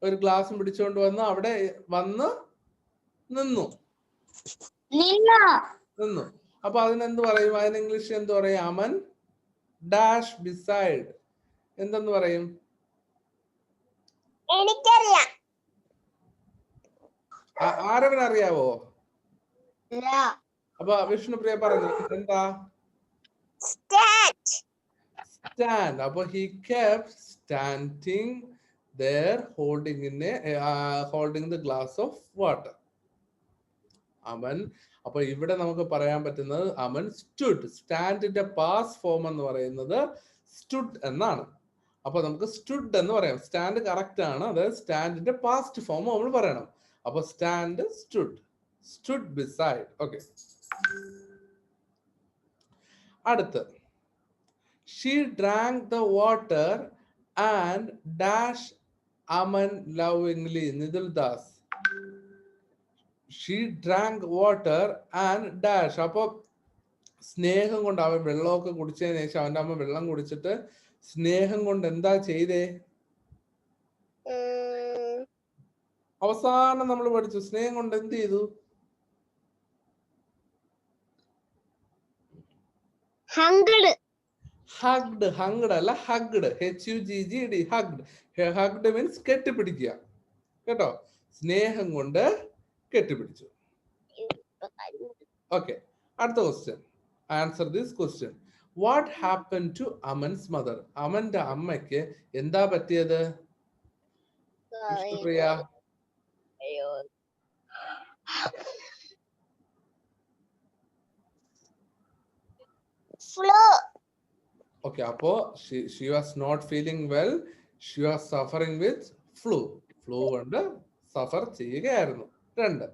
ഒരു ഗ്ലാസും പിടിച്ചുകൊണ്ട് വന്ന് അവിടെ വന്ന് നിന്നു. അപ്പൊ അതിനെന്ത് പറയും? അതിന് ഇംഗ്ലീഷിൽ എന്ത് പറയും? Aman dash beside. എന്തെന്ന് പറയും? എനിക്കറിയാം. ആരവനറിയാവോ? അപ്പൊ വിഷ്ണുപ്രിയ പറഞ്ഞു എന്താ? സ്റ്റാൻഡ്. അപ്പൊ he kept standing there holding the glass of water. Aman. അപ്പൊ ഇവിടെ നമുക്ക് പറയാൻ പറ്റുന്നത് അമൻ സ്റ്റുഡ്. സ്റ്റാൻഡിന്റെ പാസ്റ്റ് ഫോം എന്ന് പറയുന്നത് സ്റ്റുഡ് എന്നാണ്. അപ്പൊ നമുക്ക് സ്റ്റുഡ് എന്ന് പറയാം. സ്റ്റാൻഡ് കറക്റ്റ് ആണ്. അതായത് സ്റ്റാൻഡിന്റെ പാസ്റ്റ് ഫോം നമ്മൾ പറയണം. അപ്പൊ സ്റ്റാൻഡ് സ്റ്റുഡ് beside. ഓക്കെ. അടുത്ത് she drank the water and dash Aman lovingly. Nidul Das. She drank water and dash. അപ്പൊ സ്നേഹം കൊണ്ട് അവൻ വെള്ളമൊക്കെ കുടിച്ചതിന് ശേഷം അവന്റെ അമ്മ വെള്ളം കുടിച്ചിട്ട് സ്നേഹം കൊണ്ട് എന്താ ചെയ്തേ? അവസാനം നമ്മൾ പഠിച്ചു സ്നേഹം കൊണ്ട് എന്ത് ചെയ്തു? ഹഗ്ഡ് അല്ല, ഹഗ്ഡ്. HUGGD. ഹഗ്ഡ് മീൻസ് കെട്ടിപ്പിടിക്കുക. കേട്ടോ? സ്നേഹം കൊണ്ട് കെട്ടിപ്പിടിച്ചു. ഓക്കെ. അടുത്ത question. Answer this question. What happen to Aman's mother? അമന്റെ അമ്മയ്ക്ക് എന്താ പറ്റിയത്? വിഷ്ണുപ്രിയ. ഓക്കെ. അപ്പോ she was not feeling well. She was suffering with flu. Flu കൊണ്ട് സഫർ ചെയ്യുകയായിരുന്നു. 2.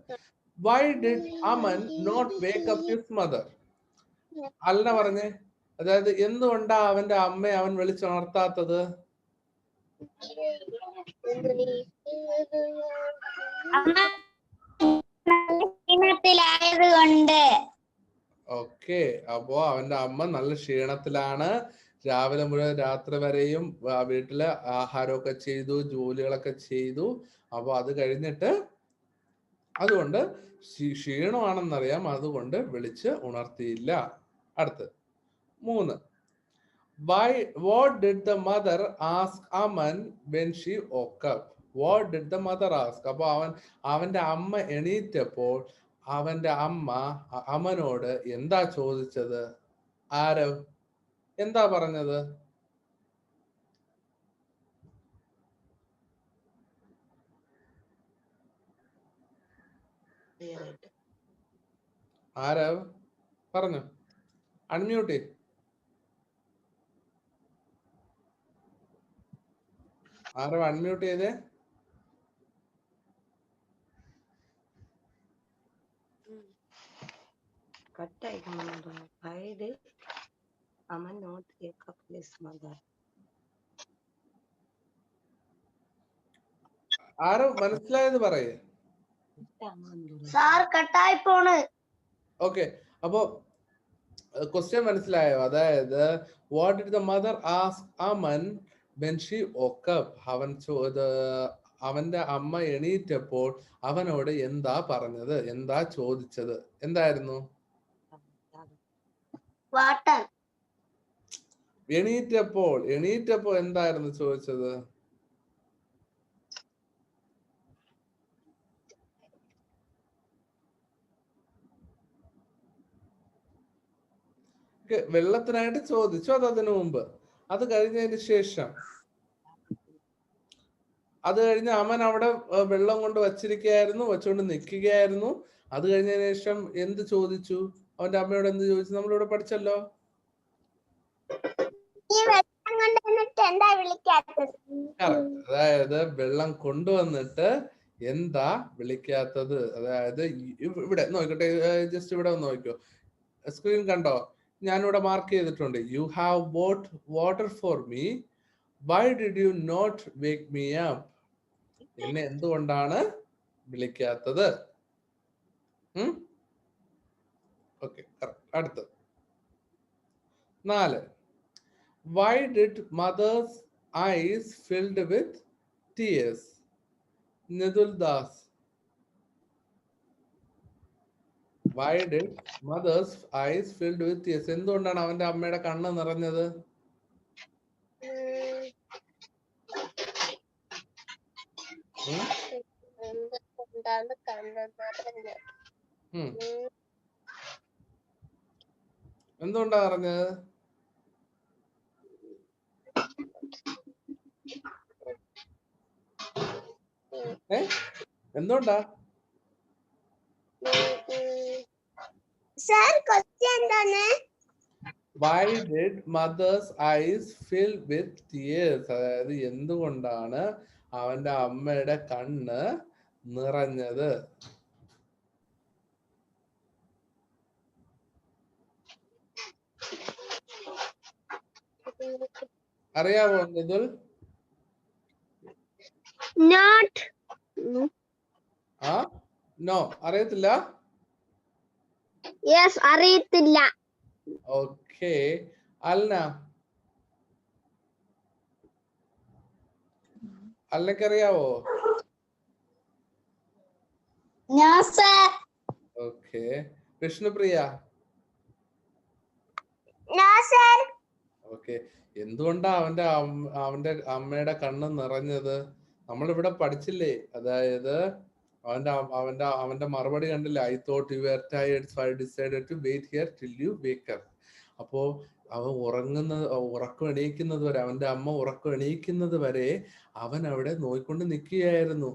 Why did Aman not wake up his mother? അല്ല പറഞ്ഞേ. അതായത് എന്തുകൊണ്ടാ അവന്റെ അമ്മയെ അവൻ വിളിച്ചുണർത്താത്തത്? ഓക്കെ. അപ്പോ അവന്റെ അമ്മ നല്ല ക്ഷീണത്തിലാണ്. രാവിലെ മുതൽ രാത്രി വരെയും വീട്ടില് ആഹാരമൊക്കെ ചെയ്തു, ജോലികളൊക്കെ ചെയ്തു. അപ്പൊ അത് കഴിഞ്ഞിട്ട് അതുകൊണ്ട് ക്ഷീണമാണെന്നറിയാം, അതുകൊണ്ട് വിളിച്ച് ഉണർത്തിയില്ല. അടുത്ത് 3. What did the mother ask Aman when she woke up? What did the mother ask? അപ്പൊ അവന്റെ അമ്മ എണീറ്റപ്പോൾ അവന്റെ അമ്മ അമനോട് എന്താ ചോദിച്ചത്? ആരവ് എന്താ പറഞ്ഞത്? ആരവ് പറഞ്ഞു, അൺമ്യൂട്ട്. ആരവ് അൺമ്യൂട്ട് ചെയ്തേ. ആരവ് മനസ്സിലായത് പറയേ. സാർ കട്ടായി പോണ്. ഓക്കെ, അപ്പോ ക്വസ്റ്റ്യൻ മനസ്സിലായോ? അതായത് what did the mother ask Aman when she woke up? അവന്റെ അമ്മ എണീറ്റപ്പോൾ അവനോട് എന്താ പറഞ്ഞത്, എന്താ ചോദിച്ചത്? എന്തായിരുന്നു? വാട്ടർ. എണീറ്റപ്പോൾ എന്തായിരുന്നു ചോദിച്ചത്? വെള്ളത്തിനായിട്ട് ചോദിച്ചു, അത് അതിനു മുമ്പ്. അത് കഴിഞ്ഞതിന് ശേഷം, അത് കഴിഞ്ഞ് അവൻ അവിടെ വെള്ളം കൊണ്ട് വെച്ചുകൊണ്ട് നിൽക്കുകയായിരുന്നു. അത് കഴിഞ്ഞതിന് ശേഷം എന്ത് ചോദിച്ചു? അവന്റെ അമ്മയോട് എന്ത് ചോദിച്ചു? നമ്മളിവിടെ പഠിച്ചല്ലോ. അതായത് വെള്ളം കൊണ്ടുവന്നിട്ട് എന്താ വിളിക്കാത്തത്? അതായത് ഇവിടെ നോക്കട്ടെ, ജസ്റ്റ് ഇവിടെ നോക്കിക്കോ, സ്ക്രീൻ കണ്ടോ? ഞാനിവിടെ മാർക്ക് ചെയ്തിട്ടുണ്ട്. You have bought water for me, why did you not wake me up? എന്നെ എന്തുകൊണ്ടാണ് വിളിക്കാത്തത്? ഓക്കെ, അടുത്ത് 4. Why did mother's eyes filled with tears? Nidul Das. Why did mother's eyes filled with tears? എന്തുകൊണ്ടാണ് അവന്റെ അമ്മയുടെ കണ്ണ് നിറഞ്ഞത്? എന്തുകൊണ്ടാ പറഞ്ഞത്? എന്തുകൊണ്ടാ? Why did mother's eyes fill with tears? അതായത് എന്തുകൊണ്ടാണ് അവന്റെ അമ്മയുടെ കണ്ണ് നിറഞ്ഞത്? അറിയാവോ നിതുൽ? നോ, അറിയത്തില്ല. അറിയത്തില്ല. ഓക്കെ, അൽന, അൽനക്കറിയാവോ? ഓക്കെ, വിഷ്ണുപ്രിയ? ഓക്കെ, എന്തുകൊണ്ടാ അവന്റെ അമ്മയുടെ കണ്ണ് നിറഞ്ഞത്? നമ്മളിവിടെ പഠിച്ചില്ലേ? അതായത് അവന്റെ മറുപടി കണ്ടില്ലേ? I thought U were tired, so I decided to wait here till you wake up. അപ്പോ അവൻ ഉറക്കം എണീക്കുന്നത് വരെ, അവന്റെ അമ്മ ഉറക്കം എണീക്കുന്നത് വരെ അവൻ അവിടെ നോയിക്കൊണ്ട് നിൽക്കുകയായിരുന്നു,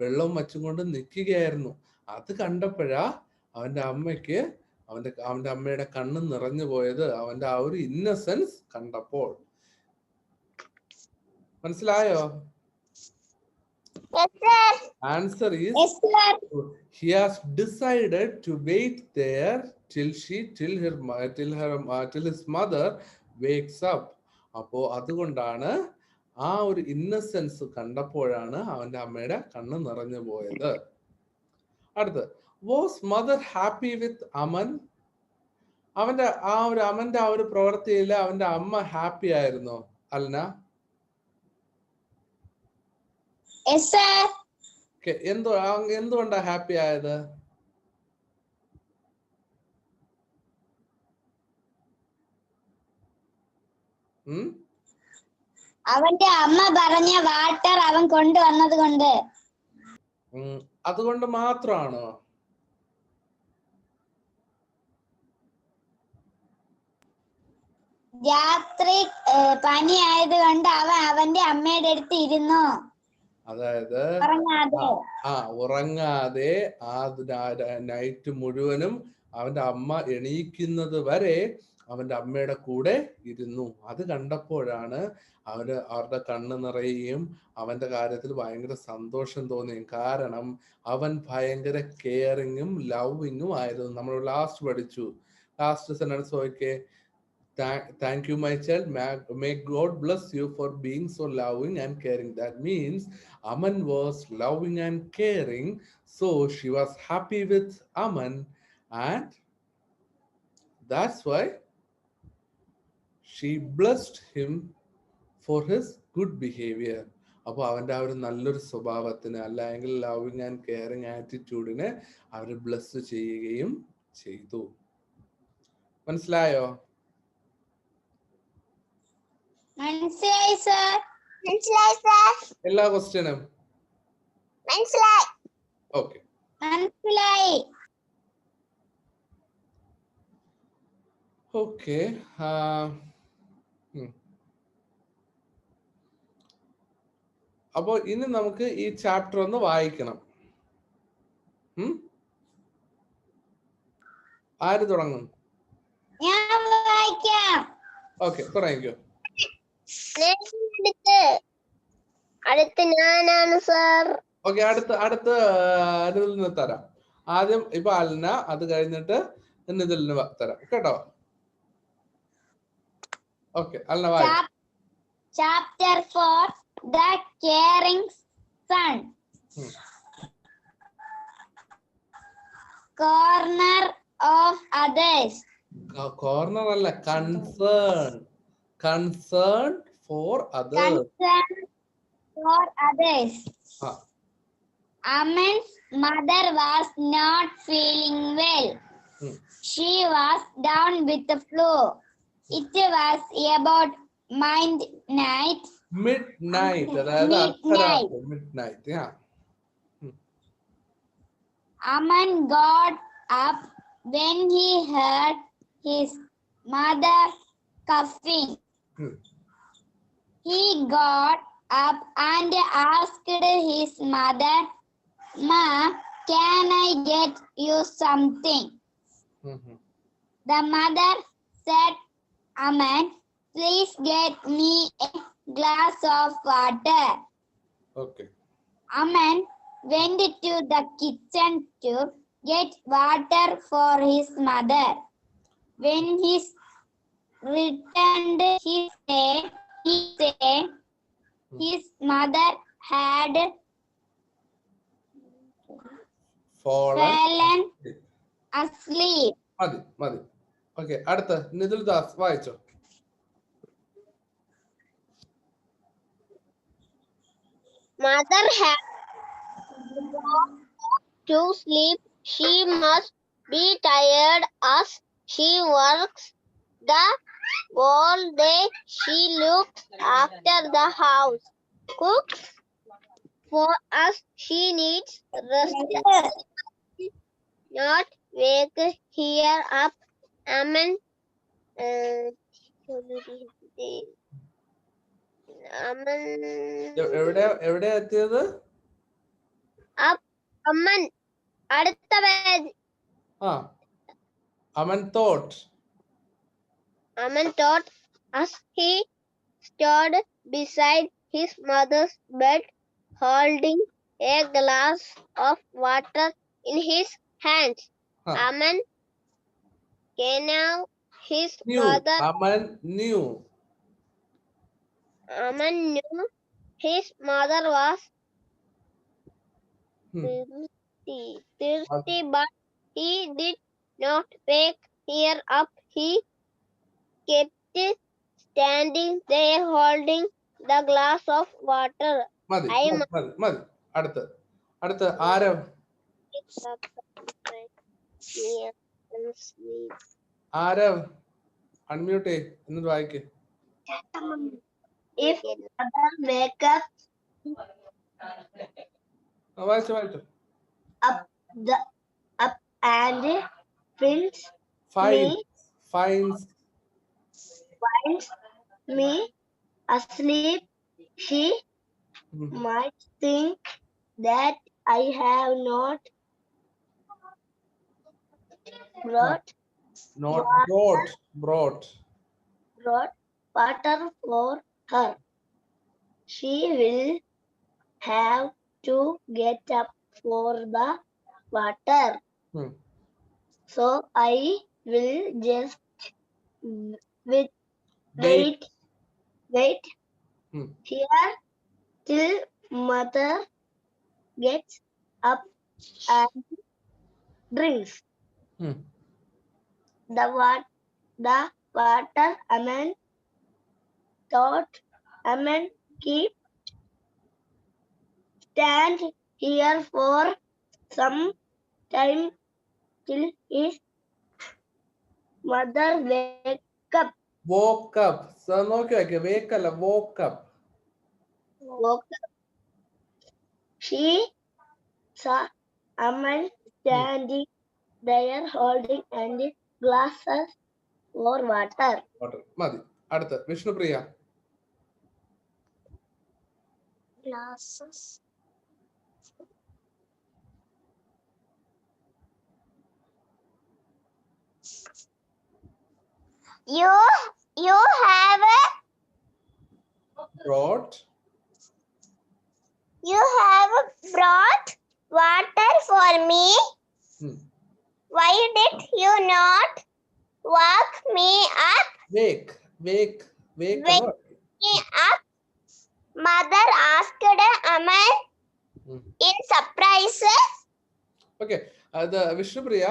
വെള്ളവും വച്ചും കൊണ്ട് നിൽക്കുകയായിരുന്നു. അത് കണ്ടപ്പോഴാ അവന്റെ അമ്മയ്ക്ക് അവന്റെ അമ്മയുടെ കണ്ണ് നിറഞ്ഞു പോയത്, അവന്റെ ആ ഒരു ഇന്നസെൻസ് കണ്ടപ്പോൾ. മനസ്സിലായോ? Answer is he has decided to wait there till his mother wakes up. അപ്പോ അതുകൊണ്ടാണ് ആ ഒരു ഇന്നസെൻസ് കണ്ടപ്പോഴാണ് അവന്റെ അമ്മയുടെ കണ്ണ് നിറഞ്ഞു പോയത്. അടുത്ത്, was mother happy with Aman? അവന്റെ ആ ഒരു പ്രവൃത്തിയില് അവന്റെ അമ്മ ഹാപ്പി ആയിരുന്നോ അൽന? എന്തുകൊണ്ടാ ഹാപ്പി ആയത്? ഉം അവന്റെ അമ്മ പറഞ്ഞ വാട്ടർ അവൻ കൊണ്ടുവന്നത് കൊണ്ട്. അതുകൊണ്ട് മാത്രമാണോ? രാത്രി പനി ആയതുകൊണ്ട് അവൻ അവന്റെ അമ്മയുടെ അടുത്ത് ഇരുന്നു. അതായത് ഉറങ്ങാതെ ആ നൈറ്റ് മുഴുവനും അവന്റെ അമ്മ എണീക്കുന്നത് വരെ അവന്റെ അമ്മയുടെ കൂടെ ഇരുന്നു. അത് കണ്ടപ്പോഴാണ് അവരുടെ കണ്ണ് നിറയുകയും അവന്റെ കാര്യത്തിൽ ഭയങ്കര സന്തോഷം തോന്നിയും. കാരണം അവൻ ഭയങ്കര കെയറിങ്ങും ലവിങ്ങും ആയിരുന്നു. നമ്മൾ ലാസ്റ്റ് പഠിച്ചു. ലാസ്റ്റ് സെന്റൻസ് നോക്കിയേ. Thank you, my child. May God bless you for being so loving and caring. That means Aman was loving and caring. So she was happy with Aman, and that's why she blessed him for his good behavior. അപ്പോൾ അവന്റെ ആ ഒരു നല്ലൊരു സ്വഭാവത്തിന് അല്ലെങ്കിൽ loving and caring ആറ്റിറ്റ്യൂഡിനെ അവർ bless ചെയ്യുകയും ചെയ്തു. മനസ്സിലായോ? മനസ്സിലായി സർ. മനസ്സിലായി സർ. എല്ലാ ക്വസ്റ്റ്യനും മനസ്സിലായി. ഓക്കെ, മനസ്സിലായി. ഓക്കെ. അപ്പോ ഇനി നമുക്ക് ഈ ചാപ്റ്റർ ഒന്ന് വായിക്കണം. ആര് തുടങ്ങും? ഞാൻ വായിക്കാം. ഓക്കെ, തുടങ്ങിക്കോ. അടുത്ത് ഞാനാണ് സർ. ഓക്കെ, അടുത്ത് അനിതിൽ നിന്ന് തരാം. ആദ്യം ഇപ്പൊ അൽന, അത് കഴിഞ്ഞിട്ട് നിതിലിന് തരാം കേട്ടോ. ഓക്കെ, അൽന വായിക്കാം. Chapter 4, The Caring Son. Corner of others. Corner അല്ല, concern. Concern for others. Concern for others. Aman's mother was not feeling well. She was down with the flu. It was about midnight. Yeah. Aman got up when he heard his mother coughing. He got up and asked his mother, "Ma, can I get you something?" The mother said, "Aman, please get me a glass of water." Okay. Aman went to the kitchen to get water for his mother. When he returned, he said his mother had fallen asleep. മതി. Okay, അടുത്ത നിതിൽ ദാസ് വായിച്ചോ. Mother had gone to sleep. She must be tired as she works the whole day. She looks after the house, cooks for us. She needs rest. Not wake here up. Amen. എവിടെ എത്തിയത്? അമ്മൻ. അടുത്ത page. Aman thought as he stood beside his mother's bed, holding a glass of water in his hands. Aman knew his mother. Aman knew his mother was thirsty, but he did not wake her up. He kept standing there holding the glass of water. മതി. അടുത്ത Aarav. Aarav unmute എന്നിട്ട് വായിക്ക്. If mother wake up വായിച്ചു up and finds me asleep, she might think that I have not brought water for her. She will have to get up for the water. So I will just wait here till mother gets up and drinks the water. Aman thought. Aman keep stand here for some time till his mother woke up. So നോക്കി വായിക്കുക, wake അല്ല, woke up. She saw Aman standing there holding and glasses for water. മതി. അടുത്ത Vishnupriya. Glasses. You have brought water for me. Why did you not wake me up? Wake me up. Mother asked Aman in surprise. Okay, അത് വിഷ്ണുപ്രിയ,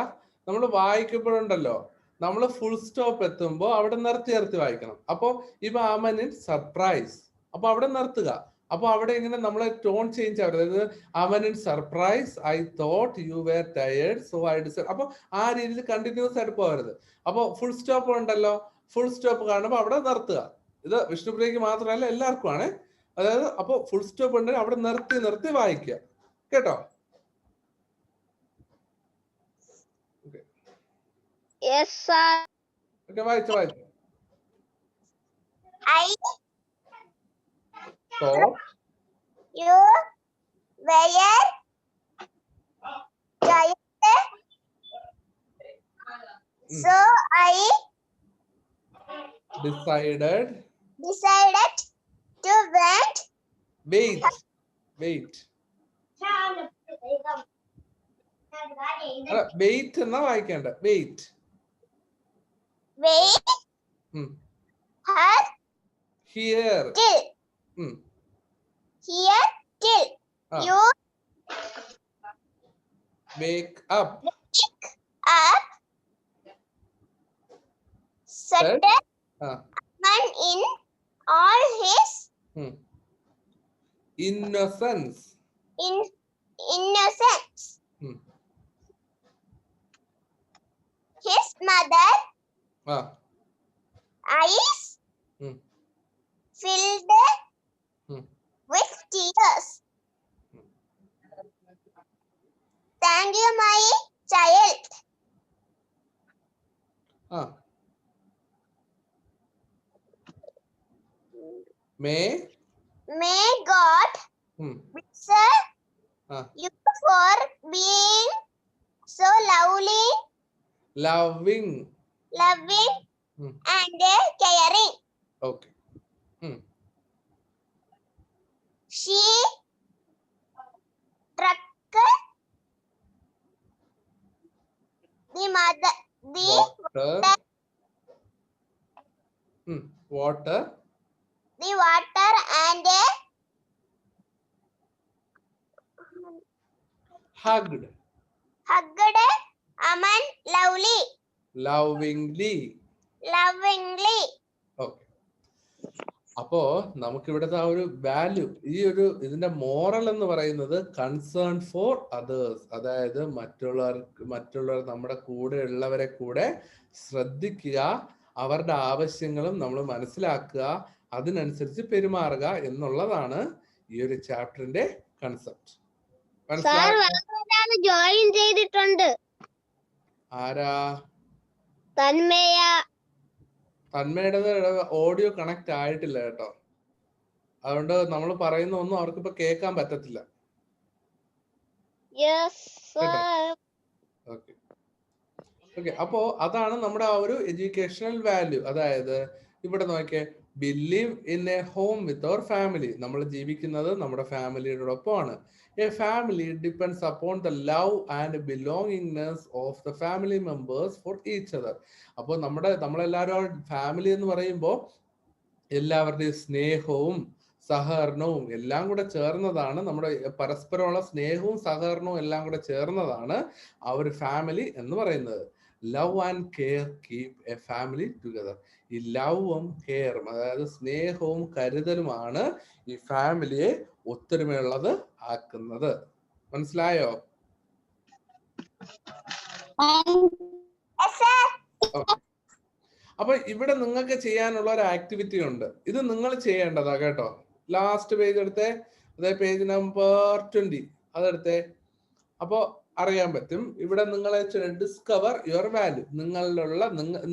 നമ്മൾ വായിക്കുമ്പോഴുണ്ടല്ലോ, നമ്മൾ full stop എത്തുമ്പോ അവിടെ നിർത്തി വായിക്കണം. അപ്പൊ ഇപ്പൊ അമൻ ഇൻ സർപ്രൈസ്, അപ്പൊ അവിടെ നിർത്തുക. അപ്പൊ അവിടെ ഇങ്ങനെ നമ്മളെ ടോൺ ചേഞ്ച് ആവരുത്. അതായത് Aman in surprise, I thought you were tired so I decide. അപ്പൊ ആ രീതിയിൽ കണ്ടിന്യൂസ് ആയിട്ട് പോകരുത്. അപ്പൊ ഫുൾ സ്റ്റോപ്പ് ഉണ്ടല്ലോ, ഫുൾ സ്റ്റോപ്പ് കാണുമ്പോൾ അവിടെ നിർത്തുക. ഇത് വിഷ്ണുപ്രിയക്ക് മാത്രമല്ല, എല്ലാവർക്കും ആണ്. അതായത് അപ്പൊ ഫുൾ സ്റ്റോപ്പ് ഉണ്ടെങ്കിൽ അവിടെ നിർത്തി വായിക്കുക, കേട്ടോ? Yes, sir. Okay, വായിച്ചു. I thought you were tired, so I decided to wait. Wait എന്നാ വായിക്കേണ്ട, wait. her here till you wake up. Said man in all his innocence. His mother eyes filled with tears. Thank you, my child. May God bless you for being so loving and caring. Okay. She struck the water and hugged Aman lovingly. Okay. അപ്പോ നമുക്കിവിടുത്തെ ആ ഒരു value, ഇതിന്റെ moral എന്ന് പറയുന്നത് concern for others. അതായത് മറ്റുള്ളവർ നമ്മുടെ കൂടെ ഉള്ളവരെ കൂടെ ശ്രദ്ധിക്കുക, അവരുടെ ആവശ്യങ്ങളും നമ്മൾ മനസ്സിലാക്കുക, അതിനനുസരിച്ച് പെരുമാറുക എന്നുള്ളതാണ് ഈ ഒരു ചാപ്റ്ററിന്റെ കൺസെപ്റ്റ്. ജോയിൻ ചെയ്തിട്ടുണ്ട്. ആരാ? തന്മയുടെ ഓഡിയോ കണക്ട് ആയിട്ടില്ല കേട്ടോ, അതുകൊണ്ട് നമ്മൾ പറയുന്ന ഒന്നും അവർക്കിപ്പോ കേൾക്കാൻ പറ്റത്തില്ല. ഓക്കെ, അപ്പോ അതാണ് നമ്മുടെ ആ ഒരു എഡ്യൂക്കേഷണൽ വാല്യൂ. അതായത് ഇവിടെ നോക്കിയേ, believe in a home with our family. നമ്മൾ ജീവിക്കുന്നത് നമ്മുടെ ഫാമിലിയോടൊപ്പമാണ്. A family depends upon the love and belongingness of the family members for each other. അപ്പോൾ നമ്മളെല്ലാവരും ഫാമിലി എന്ന് പറയുമ്പോൾ എല്ലാവരുടെയും സ്നേഹവും സഹകരണവും എല്ലാം കൂടെ ചേർന്നതാണ്, നമ്മുടെ പരസ്പരമുള്ള സ്നേഹവും സഹകരണവും എല്ലാം കൂടെ ചേർന്നതാണ് ആ ഒരു ഫാമിലി എന്ന് പറയുന്നത്. Love and care keep A family together. ഈ ലവും കെയറും, അതായത് സ്നേഹവും കരുതലുമാണ് ഈ ഫാമിലിയെ ഒത്തൊരുമയുള്ളത് ആക്കുന്നത്. മനസ്സിലായോ? അപ്പൊ ഇവിടെ നിങ്ങൾക്ക് ചെയ്യാനുള്ള ഒരു ആക്ടിവിറ്റി ഉണ്ട്. ഇത് നിങ്ങൾ ചെയ്യേണ്ടതാ കേട്ടോ. ലാസ്റ്റ് പേജ് എടുത്തേ, അതായത് പേജ് നമ്പർ 20 അതെടുത്തേ. അപ്പോ അറിയാൻ പറ്റും ഇവിടെ നിങ്ങളെ ഡിസ്കവർ യുവർ വാല്യൂ,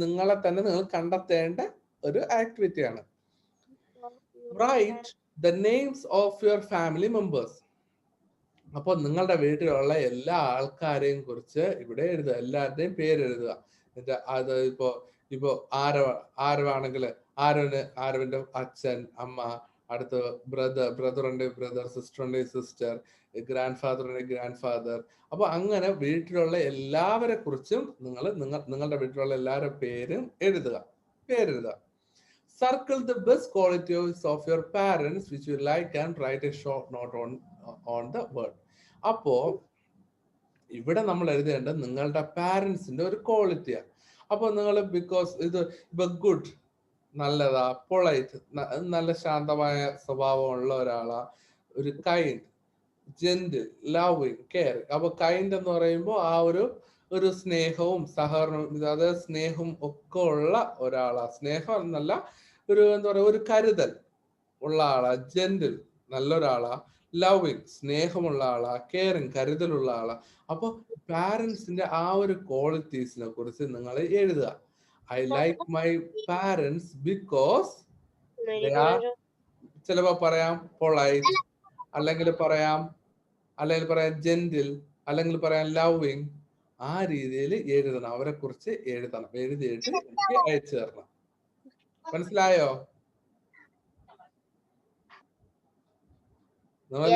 നിങ്ങളെ തന്നെ നിങ്ങൾ കണ്ടെത്തേണ്ട ഒരു ആക്ടിവിറ്റിയാണ്. Write the names of your family members. അപ്പൊ നിങ്ങളുടെ വീട്ടിലുള്ള എല്ലാ ആൾക്കാരെയും കുറിച്ച് ഇവിടെ എഴുതുക, എല്ലാവരുടെയും പേര് എഴുതുക. അത് ഇപ്പോ ആരവാണെങ്കിൽ ആരവിന്റെ അച്ഛൻ, അമ്മ, അടുത്ത് ബ്രദറുണ്ട് ബ്രദർ, സിസ്റ്ററുണ്ട് സിസ്റ്റർ, ഗ്രാൻഡ് ഫാദറുണ്ട് ഗ്രാൻഡ് ഫാദർ. അപ്പൊ അങ്ങനെ വീട്ടിലുള്ള എല്ലാവരെ കുറിച്ചും നിങ്ങളുടെ വീട്ടിലുള്ള എല്ലാവരുടെ പേരും പേരെഴുതുക. Circle the best qualities of your parents which you like and write a short note on the word. അപ്പോ ഇവിടെ നമ്മൾ എഴുതേണ്ടത് നിങ്ങളുടെ പാരന്റ്സിന്റെ ഒരു ക്വാളിറ്റിയാണ്. അപ്പൊ നിങ്ങൾ ബിക്കോസ് ഇപ്പൊ ഗുഡ് നല്ലതാ, പൊളൈറ്റ് നല്ല ശാന്തമായ സ്വഭാവമുള്ള ഒരാളാ, ഒരു കൈൻഡ്, ജെന്റിൽ, ലവിങ്, കെയർ. അപ്പൊ കൈൻഡ് എന്ന് പറയുമ്പോൾ ആ ഒരു സ്നേഹവും സഹകരണവും, അതായത് സ്നേഹവും ഒക്കെ ഉള്ള ഒരാളാ. സ്നേഹം എന്നല്ല, എന്താ പറയാ, ഒരു കരുതൽ ഉള്ള ആളാ. ജെന്റിൽ നല്ലൊരാളാ, ലവിങ് സ്നേഹമുള്ള ആളാ, കെയറിങ് കരുതലുള്ള ആളാ. അപ്പൊ പാരന്റ്സിന്റെ ആ ഒരു ക്വാളിറ്റീസിനെ കുറിച്ച് നിങ്ങൾ എഴുതുക. I like my parents because ചിലപ്പോ പറയാം പൊളൈറ്റ്, അല്ലെങ്കിൽ പറയാം ജെന്റിൽ, അല്ലെങ്കിൽ പറയാം ലവിങ്. ആ രീതിയിൽ എഴുതണം, അവരെ കുറിച്ച് എഴുതണം. എഴുതിയിട്ട് എനിക്ക് അയച്ചു തരണം. മനസ്സിലായോ? അതെ,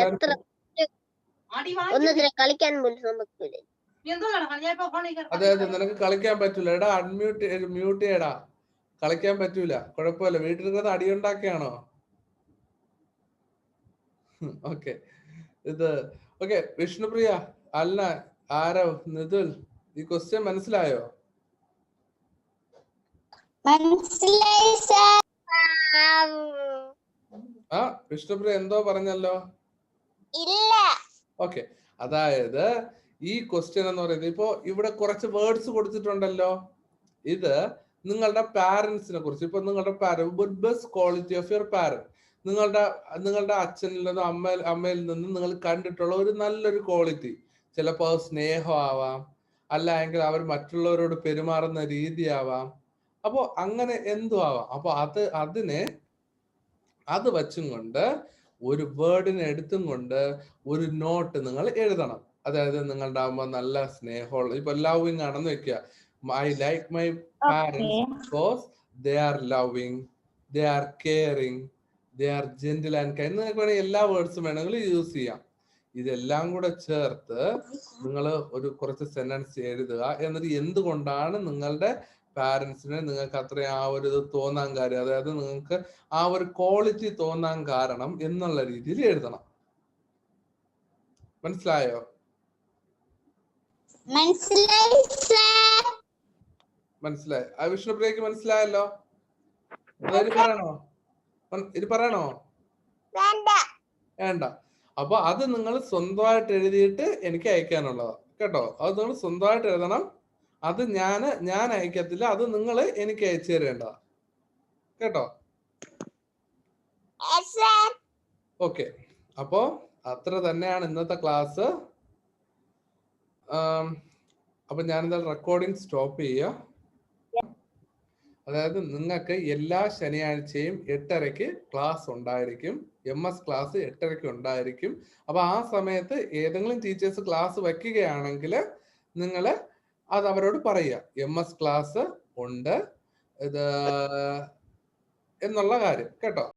നിനക്ക് കളിക്കാൻ പറ്റൂല. എടാ മ്യൂട്ട് ചെയ്യടാ, കളിക്കാൻ പറ്റൂല. കുഴപ്പമില്ല, വീട്ടിൽ നിന്ന് അടിയുണ്ടാക്കിയാണോ? Okay, okay. വിഷ്ണുപ്രിയ, അല്ല, ആരവ്, നിതുൽ, ഈ ക്വസ്റ്റ്യൻ മനസ്സിലായോ? ആ വിഷ്ണുപ്രിയ എന്തോ പറഞ്ഞല്ലോ? ഓക്കെ, അതായത് ഈ ക്വസ്റ്റ്യൻ എന്ന് പറയുന്നത്, ഇപ്പോ ഇവിടെ കുറച്ച് വേർഡ്സ് കൊടുത്തിട്ടുണ്ടല്ലോ. ഇത് നിങ്ങളുടെ പാരന്റ്സിനെ കുറിച്ച്. ഇപ്പൊ നിങ്ങളുടെ best quality of your parent, നിങ്ങളുടെ അച്ഛനിൽ നിന്നും അമ്മയിൽ നിന്നും നിങ്ങൾ കണ്ടിട്ടുള്ള ഒരു നല്ലൊരു ക്വാളിറ്റി. ചിലപ്പോ സ്നേഹമാവാം, അല്ലെങ്കിൽ അവർ മറ്റുള്ളവരോട് പെരുമാറുന്ന രീതിയാവാം. അപ്പോ അങ്ങനെ എന്തു ആവാം. അപ്പൊ അത് വെച്ചും കൊണ്ട് ഒരു വേർഡിനെ എടുത്തും കൊണ്ട് ഒരു നോട്ട് നിങ്ങൾ എഴുതണം. അതായത് നിങ്ങളുടെ അമ്മ നല്ല സ്നേഹമുള്ള, ഇപ്പൊ ലവിങ് ആണെന്ന് വെക്കുക. I like my parents because they are loving, they are caring, they are gentle and kind. നിങ്ങൾക്ക് വേണമെങ്കിൽ എല്ലാ വേർഡ്സും വേണമെങ്കിൽ യൂസ് ചെയ്യാം. ഇതെല്ലാം കൂടെ ചേർത്ത് നിങ്ങൾ കുറച്ച് സെന്റൻസ് എഴുതുക. എന്നിട്ട് എന്തുകൊണ്ടാണ് നിങ്ങളുടെ പാരന്റ്സിനെ നിങ്ങൾക്ക് അത്രയും ആ ഒരു ഇത് തോന്നാൻ കാര്യം, അതായത് നിങ്ങൾക്ക് ആ ഒരു ക്വാളിറ്റി തോന്നാൻ കാരണം എന്നുള്ള രീതിയിൽ എഴുതണം. മനസ്സിലായോ? മനസ്സിലായി. ആ വിഷ്ണുപ്രിയക്ക് മനസ്സിലായല്ലോ? ഇത് പറയണോ? വേണ്ട. അപ്പൊ അത് നിങ്ങൾ സ്വന്തമായിട്ട് എഴുതിയിട്ട് എനിക്ക് അയക്കാനുള്ളതാ കേട്ടോ. അത് നിങ്ങൾ സ്വന്തമായിട്ട് എഴുതണം. അത് ഞാൻ അയക്കത്തില്ല, അത് നിങ്ങൾ എനിക്ക് അയച്ചു തരേണ്ടതാ കേട്ടോ. ഓക്കെ, അപ്പോ അത്ര തന്നെയാണ് ഇന്നത്തെ ക്ലാസ്. അപ്പൊ ഞാനെന്താ റെക്കോർഡിംഗ് സ്റ്റോപ്പ് ചെയ്യുക. അതായത് നിങ്ങൾക്ക് എല്ലാ ശനിയാഴ്ചയും 8:30 ക്ലാസ് ഉണ്ടായിരിക്കും. MS ക്ലാസ് 8:30 ഉണ്ടായിരിക്കും. അപ്പൊ ആ സമയത്ത് ഏതെങ്കിലും ടീച്ചേഴ്സ് ക്ലാസ് വെക്കുകയാണെങ്കിൽ നിങ്ങൾ അത് അവരോട് പറയുക, MS ക്ലാസ് ഉണ്ട് ഇത് എന്നുള്ള കാര്യം കേട്ടോ.